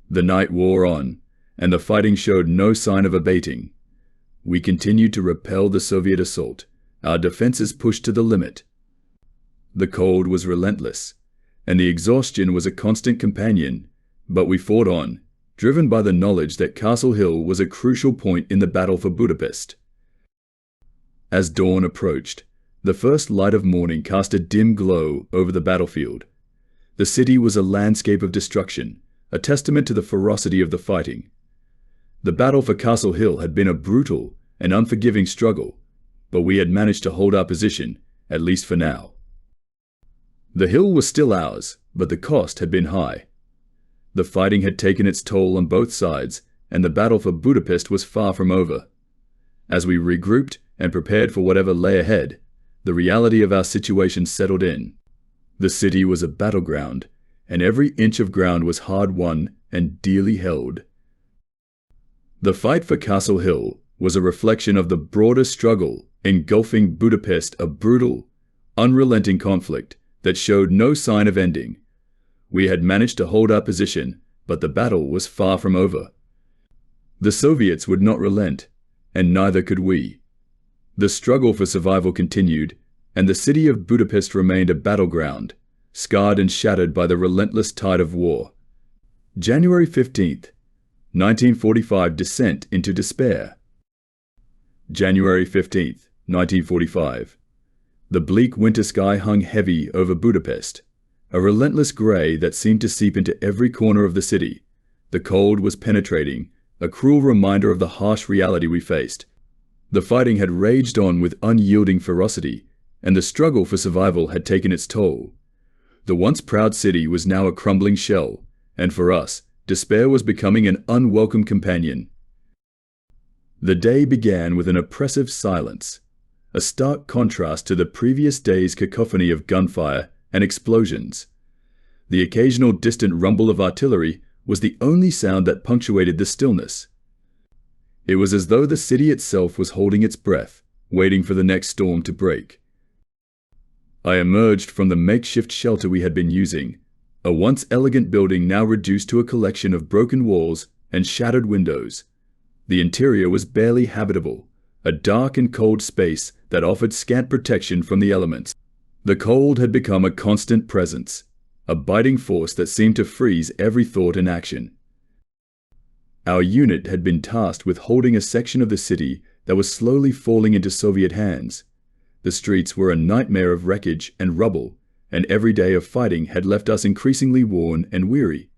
The night wore on, and the fighting showed no sign of abating. We continued to repel the Soviet assault, our defenses pushed to the limit. The cold was relentless, and the exhaustion was a constant companion, but we fought on, driven by the knowledge that Castle Hill was a crucial point in the battle for Budapest. As dawn approached, the first light of morning cast a dim glow over the battlefield. The city was a landscape of destruction, a testament to the ferocity of the fighting. The battle for Castle Hill had been a brutal and unforgiving struggle, but we had managed to hold our position, at least for now. The hill was still ours, but the cost had been high. The fighting had taken its toll on both sides, and the battle for Budapest was far from over. As we regrouped and prepared for whatever lay ahead, the reality of our situation settled in. The city was a battleground, and every inch of ground was hard-won and dearly held. The fight for Castle Hill was a reflection of the broader struggle engulfing Budapest, a brutal, unrelenting conflict that showed no sign of ending. We had managed to hold our position, but the battle was far from over. The Soviets would not relent, and neither could we. The struggle for survival continued, and the city of Budapest remained a battleground, scarred and shattered by the relentless tide of war. January 15th, 1945 descent into despair. January 15th, 1945. The bleak winter sky hung heavy over Budapest, a relentless grey that seemed to seep into every corner of the city. The cold was penetrating, a cruel reminder of the harsh reality we faced. The fighting had raged on with unyielding ferocity, and the struggle for survival had taken its toll. The once proud city was now a crumbling shell, and for us, despair was becoming an unwelcome companion. The day began with an oppressive silence, a stark contrast to the previous day's cacophony of gunfire and explosions. The occasional distant rumble of artillery was the only sound that punctuated the stillness. It was as though the city itself was holding its breath, waiting for the next storm to break. I emerged from the makeshift shelter we had been using, a once elegant building now reduced to a collection of broken walls and shattered windows. The interior was barely habitable, a dark and cold space that offered scant protection from the elements. The cold had become a constant presence, a biting force that seemed to freeze every thought and action. Our unit had been tasked with holding a section of the city that was slowly falling into Soviet hands. The streets were a nightmare of wreckage and rubble, and every day of fighting had left us increasingly worn and weary.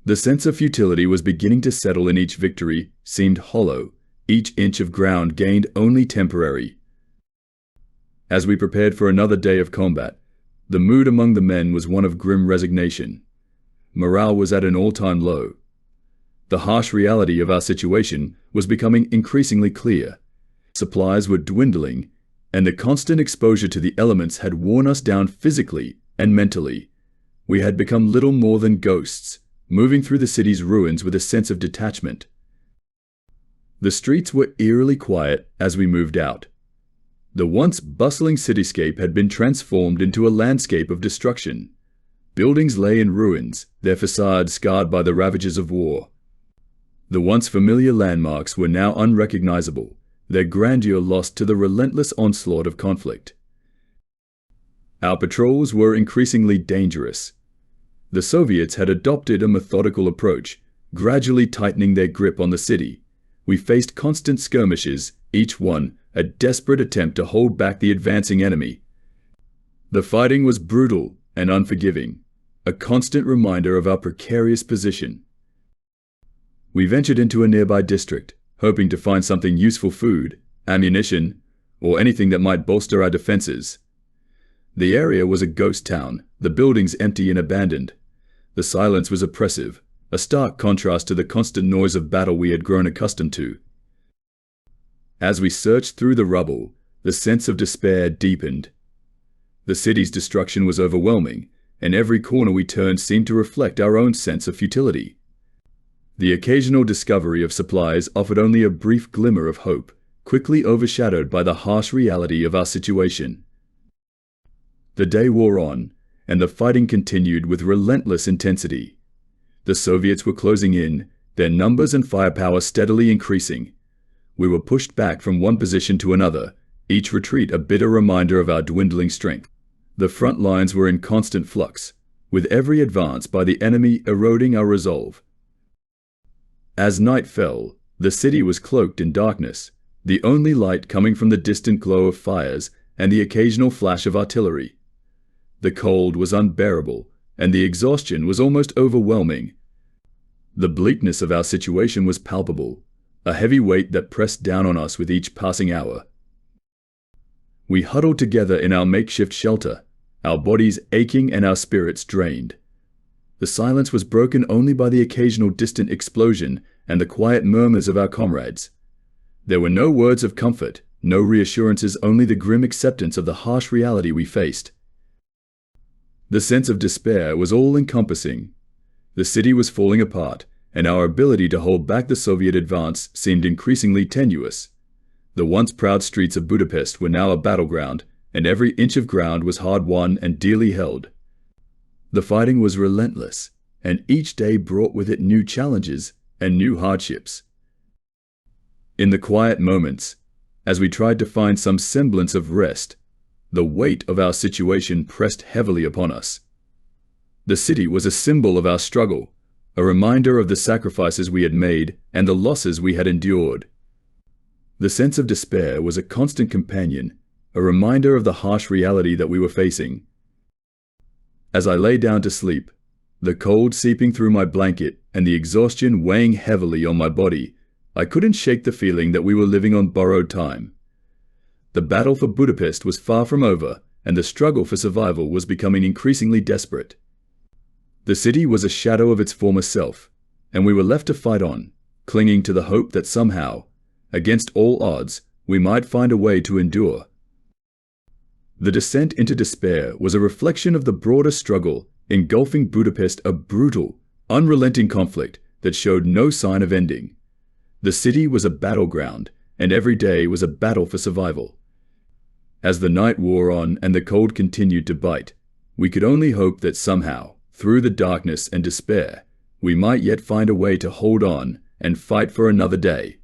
The sense of futility was beginning to settle, and each victory seemed hollow, each inch of ground gained only temporary. As we prepared for another day of combat, the mood among the men was one of grim resignation. Morale was at an all-time low. The harsh reality of our situation was becoming increasingly clear. Supplies were dwindling, and the constant exposure to the elements had worn us down physically and mentally. We had become little more than ghosts, moving through the city's ruins with a sense of detachment. The streets were eerily quiet as we moved out. The once bustling cityscape had been transformed into a landscape of destruction. Buildings lay in ruins, their facades scarred by the ravages of war. The once familiar landmarks were now unrecognizable, their grandeur lost to the relentless onslaught of conflict. Our patrols were increasingly dangerous. The Soviets had adopted a methodical approach, gradually tightening their grip on the city. We faced constant skirmishes, each one a desperate attempt to hold back the advancing enemy. The fighting was brutal and unforgiving, a constant reminder of our precarious position. We ventured into a nearby district, hoping to find something useful: food, ammunition, or anything that might bolster our defenses. The area was a ghost town, the buildings empty and abandoned. The silence was oppressive, a stark contrast to the constant noise of battle we had grown accustomed to. As we searched through the rubble, the sense of despair deepened. The city's destruction was overwhelming, and every corner we turned seemed to reflect our own sense of futility. The occasional discovery of supplies offered only a brief glimmer of hope, quickly overshadowed by the harsh reality of our situation. The day wore on, and the fighting continued with relentless intensity. The Soviets were closing in, their numbers and firepower steadily increasing. We were pushed back from one position to another, each retreat a bitter reminder of our dwindling strength. The front lines were in constant flux, with every advance by the enemy eroding our resolve. As night fell, the city was cloaked in darkness, the only light coming from the distant glow of fires and the occasional flash of artillery. The cold was unbearable, and the exhaustion was almost overwhelming. The bleakness of our situation was palpable, a heavy weight that pressed down on us with each passing hour. We huddled together in our makeshift shelter, our bodies aching and our spirits drained. The silence was broken only by the occasional distant explosion and the quiet murmurs of our comrades. There were no words of comfort, no reassurances, only the grim acceptance of the harsh reality we faced. The sense of despair was all-encompassing. The city was falling apart, and our ability to hold back the Soviet advance seemed increasingly tenuous. The once proud streets of Budapest were now a battleground, and every inch of ground was hard-won and dearly held. The fighting was relentless, and each day brought with it new challenges and new hardships. In the quiet moments, as we tried to find some semblance of rest, the weight of our situation pressed heavily upon us. The city was a symbol of our struggle, a reminder of the sacrifices we had made and the losses we had endured. The sense of despair was a constant companion, a reminder of the harsh reality that we were facing. As I lay down to sleep, the cold seeping through my blanket and the exhaustion weighing heavily on my body, I couldn't shake the feeling that we were living on borrowed time. The battle for Budapest was far from over, and the struggle for survival was becoming increasingly desperate. The city was a shadow of its former self, and we were left to fight on, clinging to the hope that somehow, against all odds, we might find a way to endure. The descent into despair was a reflection of the broader struggle engulfing Budapest, a brutal, unrelenting conflict that showed no sign of ending. The city was a battleground, and every day was a battle for survival. As the night wore on and the cold continued to bite, we could only hope that somehow, through the darkness and despair, we might yet find a way to hold on and fight for another day.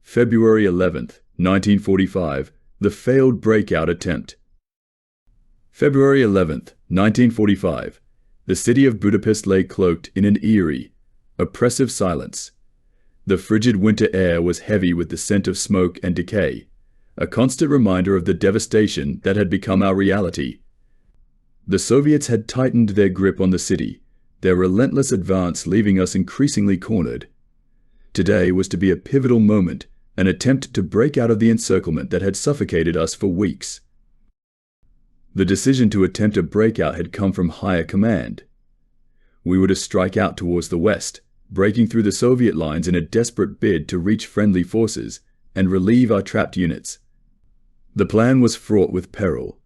February 11th, 1945, the failed breakout attempt. February 11th, 1945, the city of Budapest lay cloaked in an eerie, oppressive silence. The frigid winter air was heavy with the scent of smoke and decay, a constant reminder of the devastation that had become our reality. The Soviets had tightened their grip on the city, their relentless advance leaving us increasingly cornered. Today was to be a pivotal moment, an attempt to break out of the encirclement that had suffocated us for weeks. The decision to attempt a breakout had come from higher command. We were to strike out towards the west, breaking through the Soviet lines in a desperate bid to reach friendly forces and relieve our trapped units. The plan was fraught with peril,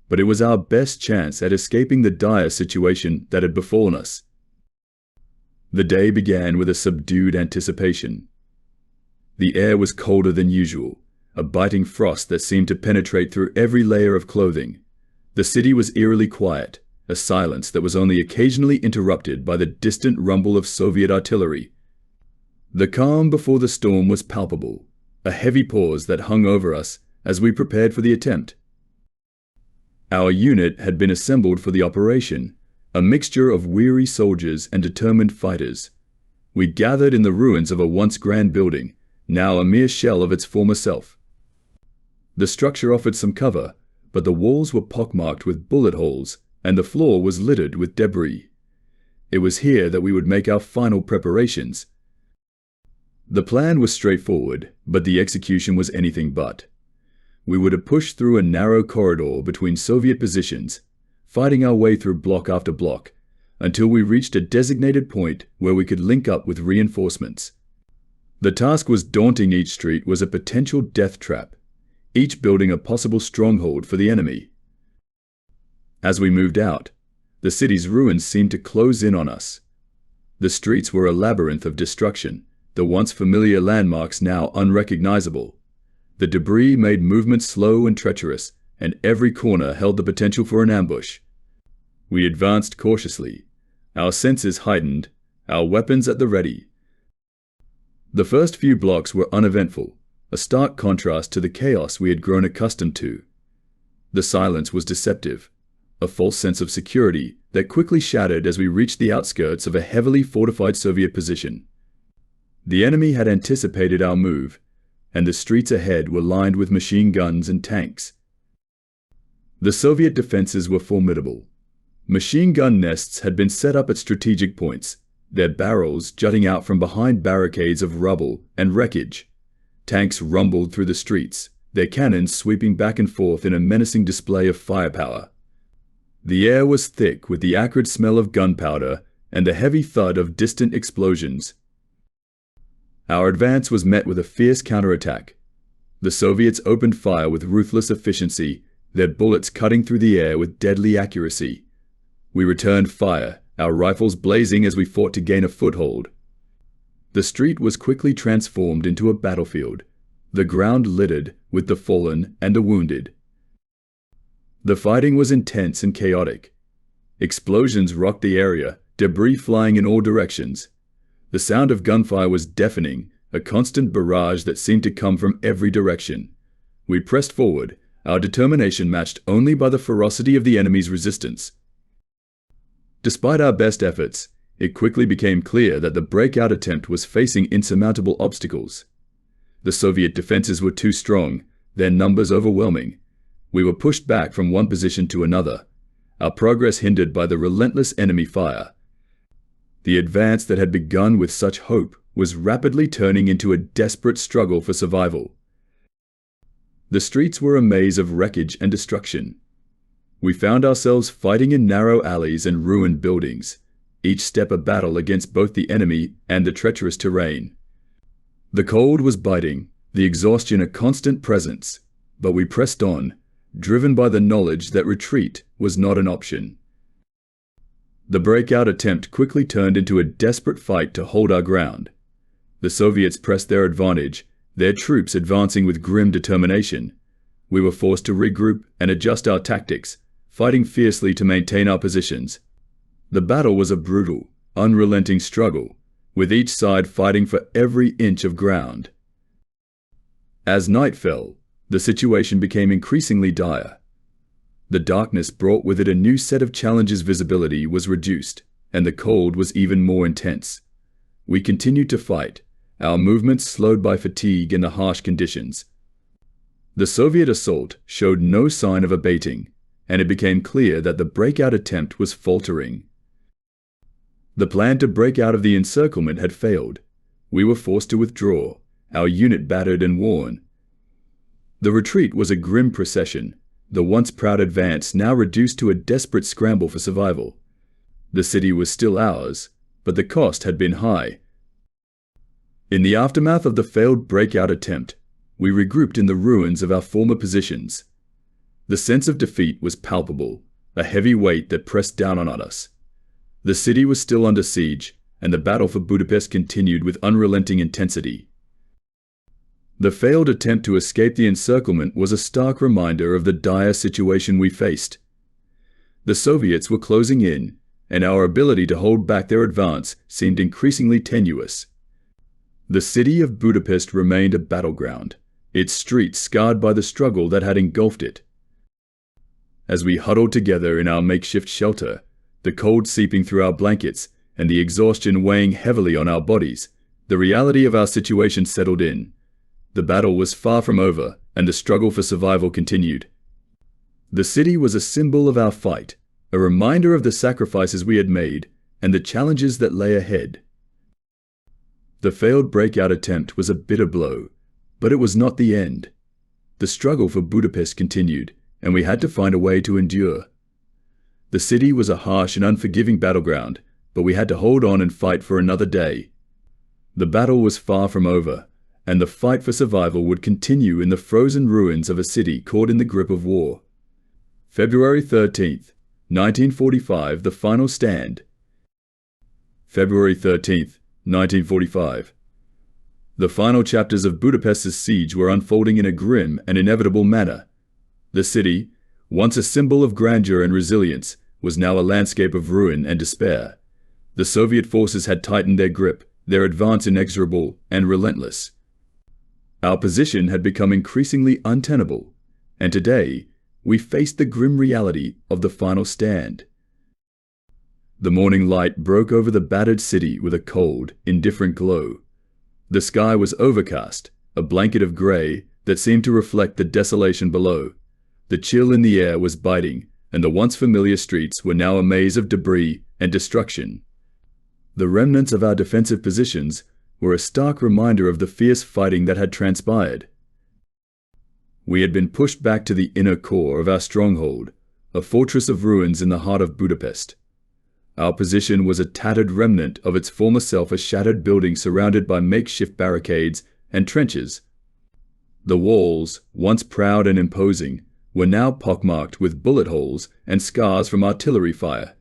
but it was our best chance at escaping the dire situation that had befallen us. The day began with a subdued anticipation. The air was colder than usual, a biting frost that seemed to penetrate through every layer of clothing. The city was eerily quiet, a silence that was only occasionally interrupted by the distant rumble of Soviet artillery. The calm before the storm was palpable, a heavy pause that hung over us as we prepared for the attempt. Our unit had been assembled for the operation, a mixture of weary soldiers and determined fighters. We gathered in the ruins of a once grand building, now a mere shell of its former self. The structure offered some cover, but the walls were pockmarked with bullet holes, and the floor was littered with debris. It was here that we would make our final preparations. The plan was straightforward, but the execution was anything but. We were to push through a narrow corridor between Soviet positions, fighting our way through block after block, until we reached a designated point where we could link up with reinforcements. The task was daunting. Each street was a potential death trap, each building a possible stronghold for the enemy. As we moved out, the city's ruins seemed to close in on us. The streets were a labyrinth of destruction, the once familiar landmarks now unrecognizable. The debris made movement slow and treacherous, and every corner held the potential for an ambush. We advanced cautiously, our senses heightened, our weapons at the ready. The first few blocks were uneventful, a stark contrast to the chaos we had grown accustomed to. The silence was deceptive, a false sense of security that quickly shattered as we reached the outskirts of a heavily fortified Soviet position. The enemy had anticipated our move, and the streets ahead were lined with machine guns and tanks. The Soviet defenses were formidable. Machine gun nests had been set up at strategic points, their barrels jutting out from behind barricades of rubble and wreckage. Tanks rumbled through the streets, their cannons sweeping back and forth in a menacing display of firepower. The air was thick with the acrid smell of gunpowder and the heavy thud of distant explosions. Our advance was met with a fierce counterattack. The Soviets opened fire with ruthless efficiency, their bullets cutting through the air with deadly accuracy. We returned fire, our rifles blazing as we fought to gain a foothold. The street was quickly transformed into a battlefield, the ground littered with the fallen and the wounded. The fighting was intense and chaotic. Explosions rocked the area, debris flying in all directions. The sound of gunfire was deafening, a constant barrage that seemed to come from every direction. We pressed forward, our determination matched only by the ferocity of the enemy's resistance. Despite our best efforts, it quickly became clear that the breakout attempt was facing insurmountable obstacles. The Soviet defenses were too strong, their numbers overwhelming, We were pushed back from one position to another, our progress hindered by the relentless enemy fire. The advance that had begun with such hope was rapidly turning into a desperate struggle for survival. The streets were a maze of wreckage and destruction. We found ourselves fighting in narrow alleys and ruined buildings, each step a battle against both the enemy and the treacherous terrain. The cold was biting, the exhaustion a constant presence, but we pressed on, driven by the knowledge that retreat was not an option. The breakout attempt quickly turned into a desperate fight to hold our ground. The Soviets pressed their advantage, their troops advancing with grim determination. We were forced to regroup and adjust our tactics, fighting fiercely to maintain our positions. The battle was a brutal, unrelenting struggle, with each side fighting for every inch of ground. As night fell, the situation became increasingly dire. The darkness brought with it a new set of challenges. Visibility was reduced, and the cold was even more intense. We continued to fight, our movements slowed by fatigue and the harsh conditions. The Soviet assault showed no sign of abating, and it became clear that the breakout attempt was faltering. The plan to break out of the encirclement had failed. We were forced to withdraw, our unit battered and worn. The retreat was a grim procession, the once proud advance now reduced to a desperate scramble for survival. The city was still ours, but the cost had been high. In the aftermath of the failed breakout attempt, we regrouped in the ruins of our former positions. The sense of defeat was palpable, a heavy weight that pressed down on us. The city was still under siege, and the battle for Budapest continued with unrelenting intensity. The failed attempt to escape the encirclement was a stark reminder of the dire situation we faced. The Soviets were closing in, and our ability to hold back their advance seemed increasingly tenuous. The city of Budapest remained a battleground, its streets scarred by the struggle that had engulfed it. As we huddled together in our makeshift shelter, the cold seeping through our blankets and the exhaustion weighing heavily on our bodies, the reality of our situation settled in. The battle was far from over, and the struggle for survival continued. The city was a symbol of our fight, a reminder of the sacrifices we had made and the challenges that lay ahead. The failed breakout attempt was a bitter blow, but it was not the end. The struggle for Budapest continued, and we had to find a way to endure. The city was a harsh and unforgiving battleground, but we had to hold on and fight for another day. The battle was far from over, and the fight for survival would continue in the frozen ruins of a city caught in the grip of war. February 13th, 1945, the final stand. February 13th, 1945. The final chapters of Budapest's siege were unfolding in a grim and inevitable manner. The city, once a symbol of grandeur and resilience, was now a landscape of ruin and despair. The Soviet forces had tightened their grip, their advance inexorable and relentless. Our position had become increasingly untenable, and today we faced the grim reality of the final stand. The morning light broke over the battered city with a cold, indifferent glow. The sky was overcast, a blanket of gray that seemed to reflect the desolation below. The chill in the air was biting, and the once familiar streets were now a maze of debris and destruction. The remnants of our defensive positions were a stark reminder of the fierce fighting that had transpired. We had been pushed back to the inner core of our stronghold, a fortress of ruins in the heart of Budapest. Our position was a tattered remnant of its former self, a shattered building surrounded by makeshift barricades and trenches. The walls, once proud and imposing, were now pockmarked with bullet holes and scars from artillery fire.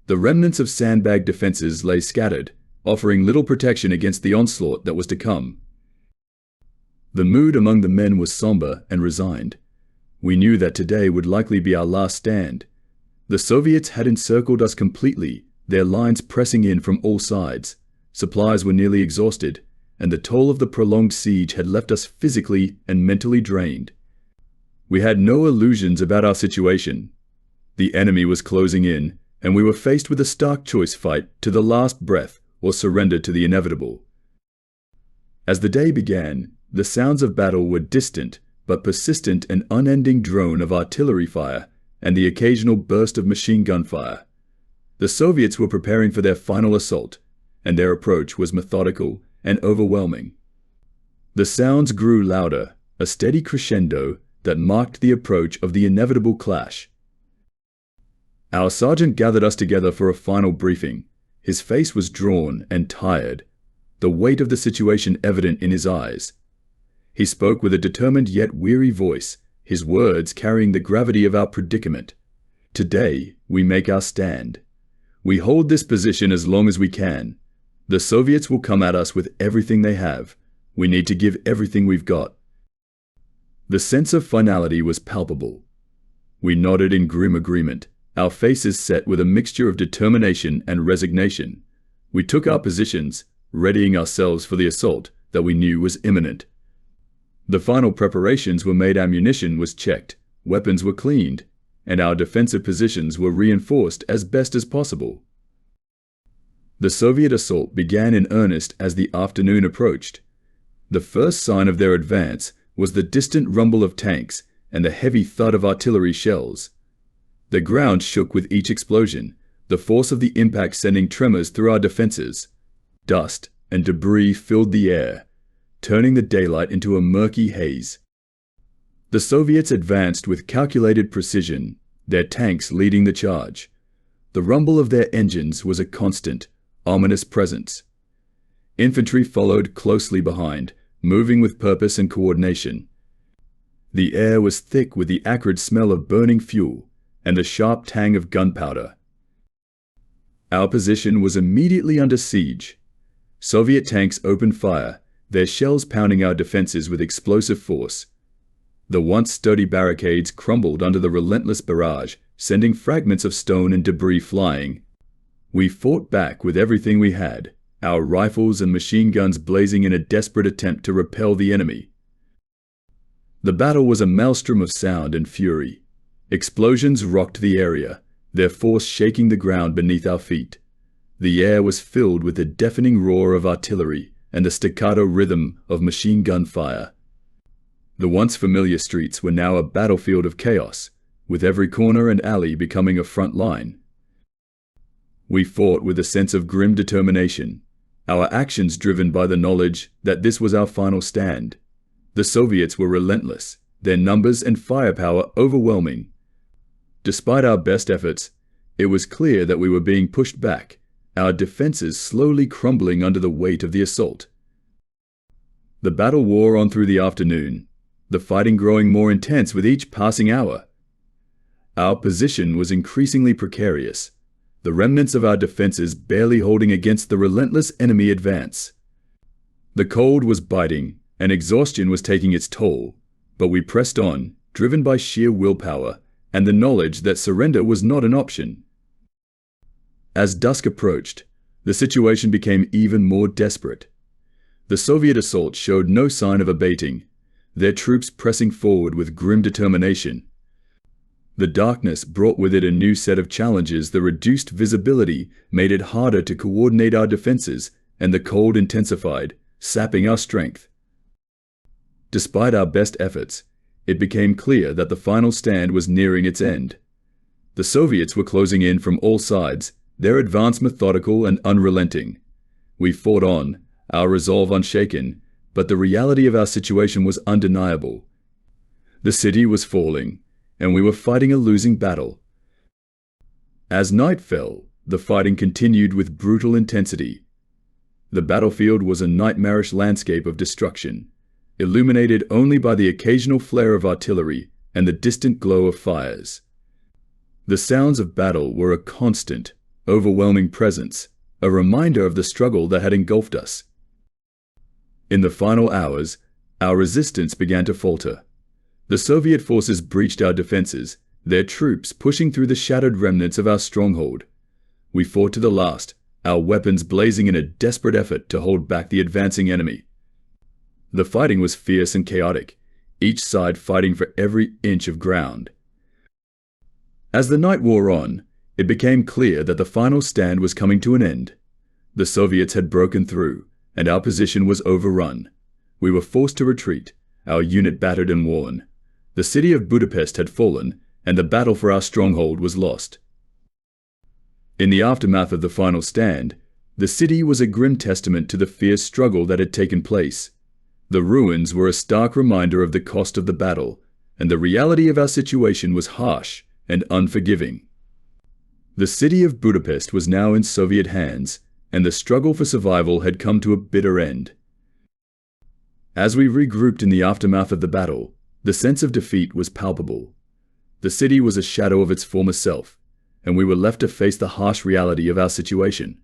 The remnants of sandbag defenses lay scattered, offering little protection against the onslaught that was to come. The mood among the men was somber and resigned. We knew that today would likely be our last stand. The Soviets had encircled us completely, their lines pressing in from all sides. Supplies were nearly exhausted, and the toll of the prolonged siege had left us physically and mentally drained. We had no illusions about our situation. The enemy was closing in, and we were faced with a stark choice: fight to the last breath or surrender to the inevitable. As the day began, the sounds of battle were distant but persistent and unending drone of artillery fire and the occasional burst of machine gun fire. The Soviets were preparing for their final assault, and their approach was methodical and overwhelming. The sounds grew louder, a steady crescendo that marked the approach of the inevitable clash. Our sergeant gathered us together for a final briefing. His face was drawn and tired, the weight of the situation evident in his eyes. He spoke with a determined yet weary voice, his words carrying the gravity of our predicament. Today, we make our stand. We hold this position as long as we can. The Soviets will come at us with everything they have. We need to give everything we've got. The sense of finality was palpable. We nodded in grim agreement, our faces set with a mixture of determination and resignation. We took our positions, readying ourselves for the assault that we knew was imminent. The final preparations were made, ammunition was checked, weapons were cleaned, and our defensive positions were reinforced as best as possible. The Soviet assault began in earnest as the afternoon approached. The first sign of their advance was the distant rumble of tanks and the heavy thud of artillery shells. The ground shook with each explosion, the force of the impact sending tremors through our defenses. Dust and debris filled the air, turning the daylight into a murky haze. The Soviets advanced with calculated precision, their tanks leading the charge. The rumble of their engines was a constant, ominous presence. Infantry followed closely behind, moving with purpose and coordination. The air was thick with the acrid smell of burning fuel and the sharp tang of gunpowder. Our position was immediately under siege. Soviet tanks opened fire, their shells pounding our defenses with explosive force. The once sturdy barricades crumbled under the relentless barrage, sending fragments of stone and debris flying. We fought back with everything we had, our rifles and machine guns blazing in a desperate attempt to repel the enemy. The battle was a maelstrom of sound and fury. Explosions rocked the area, their force shaking the ground beneath our feet. The air was filled with the deafening roar of artillery and the staccato rhythm of machine gun fire. The once familiar streets were now a battlefield of chaos, with every corner and alley becoming a front line. We fought with a sense of grim determination, our actions driven by the knowledge that this was our final stand. The Soviets were relentless, their numbers and firepower overwhelming. Despite our best efforts, it was clear that we were being pushed back, our defenses slowly crumbling under the weight of the assault. The battle wore on through the afternoon, the fighting growing more intense with each passing hour. Our position was increasingly precarious, the remnants of our defenses barely holding against the relentless enemy advance. The cold was biting, and exhaustion was taking its toll, but we pressed on, driven by sheer willpower and the knowledge that surrender was not an option. As dusk approached, the situation became even more desperate. The Soviet assault showed no sign of abating, their troops pressing forward with grim determination. The darkness brought with it a new set of challenges. The reduced visibility made it harder to coordinate our defenses, and the cold intensified, sapping our strength. Despite our best efforts, it became clear that the final stand was nearing its end. The Soviets were closing in from all sides, their advance methodical and unrelenting. We fought on, our resolve unshaken, but the reality of our situation was undeniable. The city was falling, and we were fighting a losing battle. As night fell, the fighting continued with brutal intensity. The battlefield was a nightmarish landscape of destruction, illuminated only by the occasional flare of artillery and the distant glow of fires. The sounds of battle were a constant, overwhelming presence, a reminder of the struggle that had engulfed us. In the final hours, our resistance began to falter. The Soviet forces breached our defenses, their troops pushing through the shattered remnants of our stronghold. We fought to the last, our weapons blazing in a desperate effort to hold back the advancing enemy. The fighting was fierce and chaotic, each side fighting for every inch of ground. As the night wore on, it became clear that the final stand was coming to an end. The Soviets had broken through, and our position was overrun. We were forced to retreat, our unit battered and worn. The city of Budapest had fallen, and the battle for our stronghold was lost. In the aftermath of the final stand, the city was a grim testament to the fierce struggle that had taken place. The ruins were a stark reminder of the cost of the battle, and the reality of our situation was harsh and unforgiving. The city of Budapest was now in Soviet hands, and the struggle for survival had come to a bitter end. As we regrouped in the aftermath of the battle, the sense of defeat was palpable. The city was a shadow of its former self, and we were left to face the harsh reality of our situation.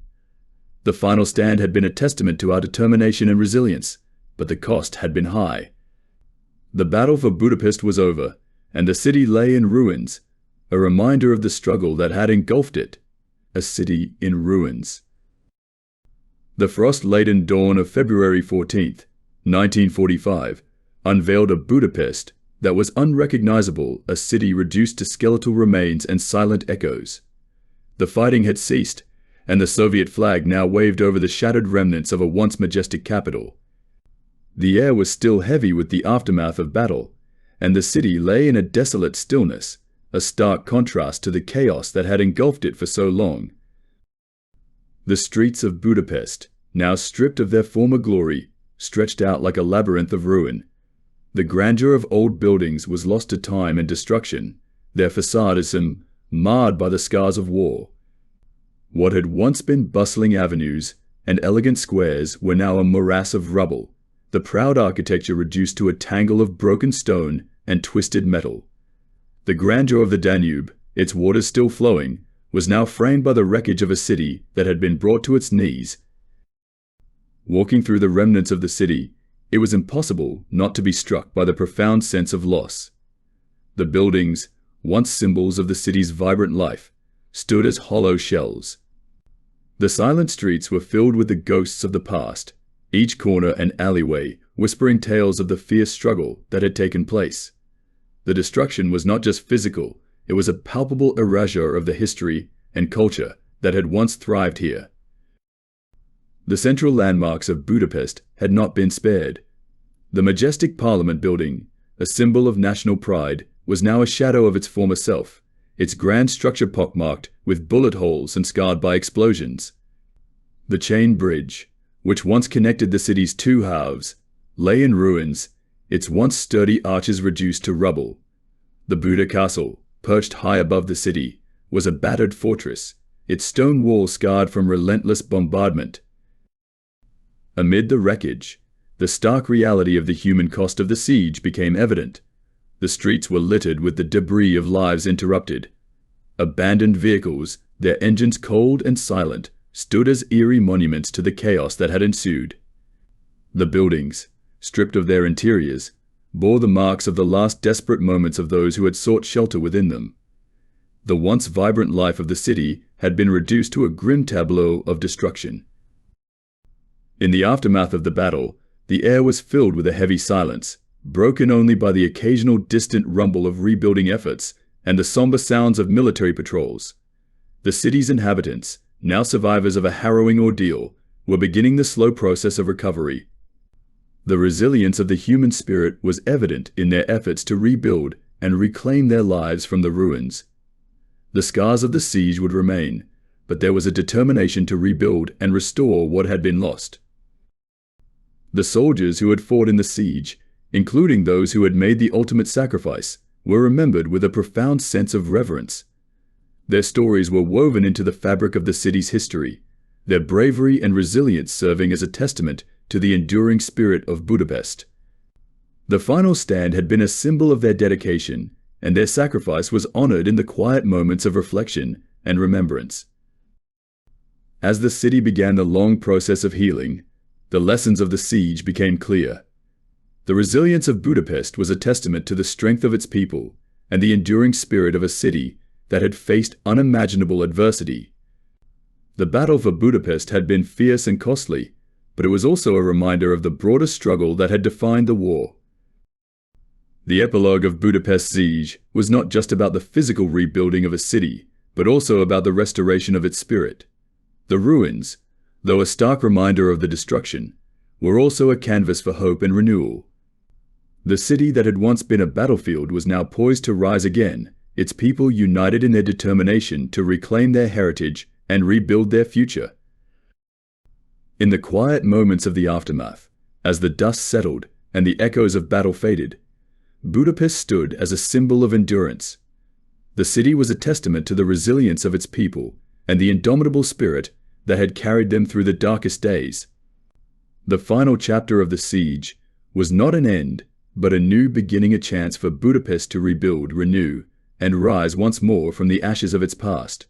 The final stand had been a testament to our determination and resilience, but the cost had been high. The battle for Budapest was over, and the city lay in ruins, a reminder of the struggle that had engulfed it, a city in ruins. The frost-laden dawn of February 14th, 1945, unveiled a Budapest that was unrecognizable, a city reduced to skeletal remains and silent echoes. The fighting had ceased, and the Soviet flag now waved over the shattered remnants of a once majestic capital. The air was still heavy with the aftermath of battle, and the city lay in a desolate stillness, a stark contrast to the chaos that had engulfed it for so long. The streets of Budapest, now stripped of their former glory, stretched out like a labyrinth of ruin. The grandeur of old buildings was lost to time and destruction, their facadism marred by the scars of war. What had once been bustling avenues and elegant squares were now a morass of rubble, the proud architecture reduced to a tangle of broken stone and twisted metal. The grandeur of the Danube, its waters still flowing, was now framed by the wreckage of a city that had been brought to its knees. Walking through the remnants of the city, it was impossible not to be struck by the profound sense of loss. The buildings, once symbols of the city's vibrant life, stood as hollow shells. The silent streets were filled with the ghosts of the past, each corner and alleyway whispering tales of the fierce struggle that had taken place. The destruction was not just physical, it was a palpable erasure of the history and culture that had once thrived here. The central landmarks of Budapest had not been spared. The majestic Parliament building, a symbol of national pride, was now a shadow of its former self, its grand structure pockmarked with bullet holes and scarred by explosions. The chain bridge, which once connected the city's two halves, lay in ruins, its once sturdy arches reduced to rubble. The Buda Castle, perched high above the city, was a battered fortress, its stone walls scarred from relentless bombardment. Amid the wreckage, the stark reality of the human cost of the siege became evident. The streets were littered with the debris of lives interrupted. Abandoned vehicles, their engines cold and silent, stood as eerie monuments to the chaos that had ensued. The buildings, stripped of their interiors, bore the marks of the last desperate moments of those who had sought shelter within them. The once vibrant life of the city had been reduced to a grim tableau of destruction. In the aftermath of the battle, the air was filled with a heavy silence, broken only by the occasional distant rumble of rebuilding efforts and the somber sounds of military patrols. The city's inhabitants, now survivors of a harrowing ordeal, were beginning the slow process of recovery. The resilience of the human spirit was evident in their efforts to rebuild and reclaim their lives from the ruins. The scars of the siege would remain, but there was a determination to rebuild and restore what had been lost. The soldiers who had fought in the siege, including those who had made the ultimate sacrifice, were remembered with a profound sense of reverence. Their stories were woven into the fabric of the city's history, their bravery and resilience serving as a testament to the enduring spirit of Budapest. The final stand had been a symbol of their dedication, and their sacrifice was honored in the quiet moments of reflection and remembrance. As the city began the long process of healing, the lessons of the siege became clear. The resilience of Budapest was a testament to the strength of its people and the enduring spirit of a city that had faced unimaginable adversity. The battle for Budapest had been fierce and costly, but it was also a reminder of the broader struggle that had defined the war. The epilogue of Budapest's siege was not just about the physical rebuilding of a city, but also about the restoration of its spirit. The ruins, though a stark reminder of the destruction, were also a canvas for hope and renewal. The city that had once been a battlefield was now poised to rise again, its people united in their determination to reclaim their heritage and rebuild their future. In the quiet moments of the aftermath, as the dust settled and the echoes of battle faded, Budapest stood as a symbol of endurance. The city was a testament to the resilience of its people and the indomitable spirit that had carried them through the darkest days. The final chapter of the siege was not an end, but a new beginning, a chance for Budapest to rebuild, renew, and rise once more from the ashes of its past.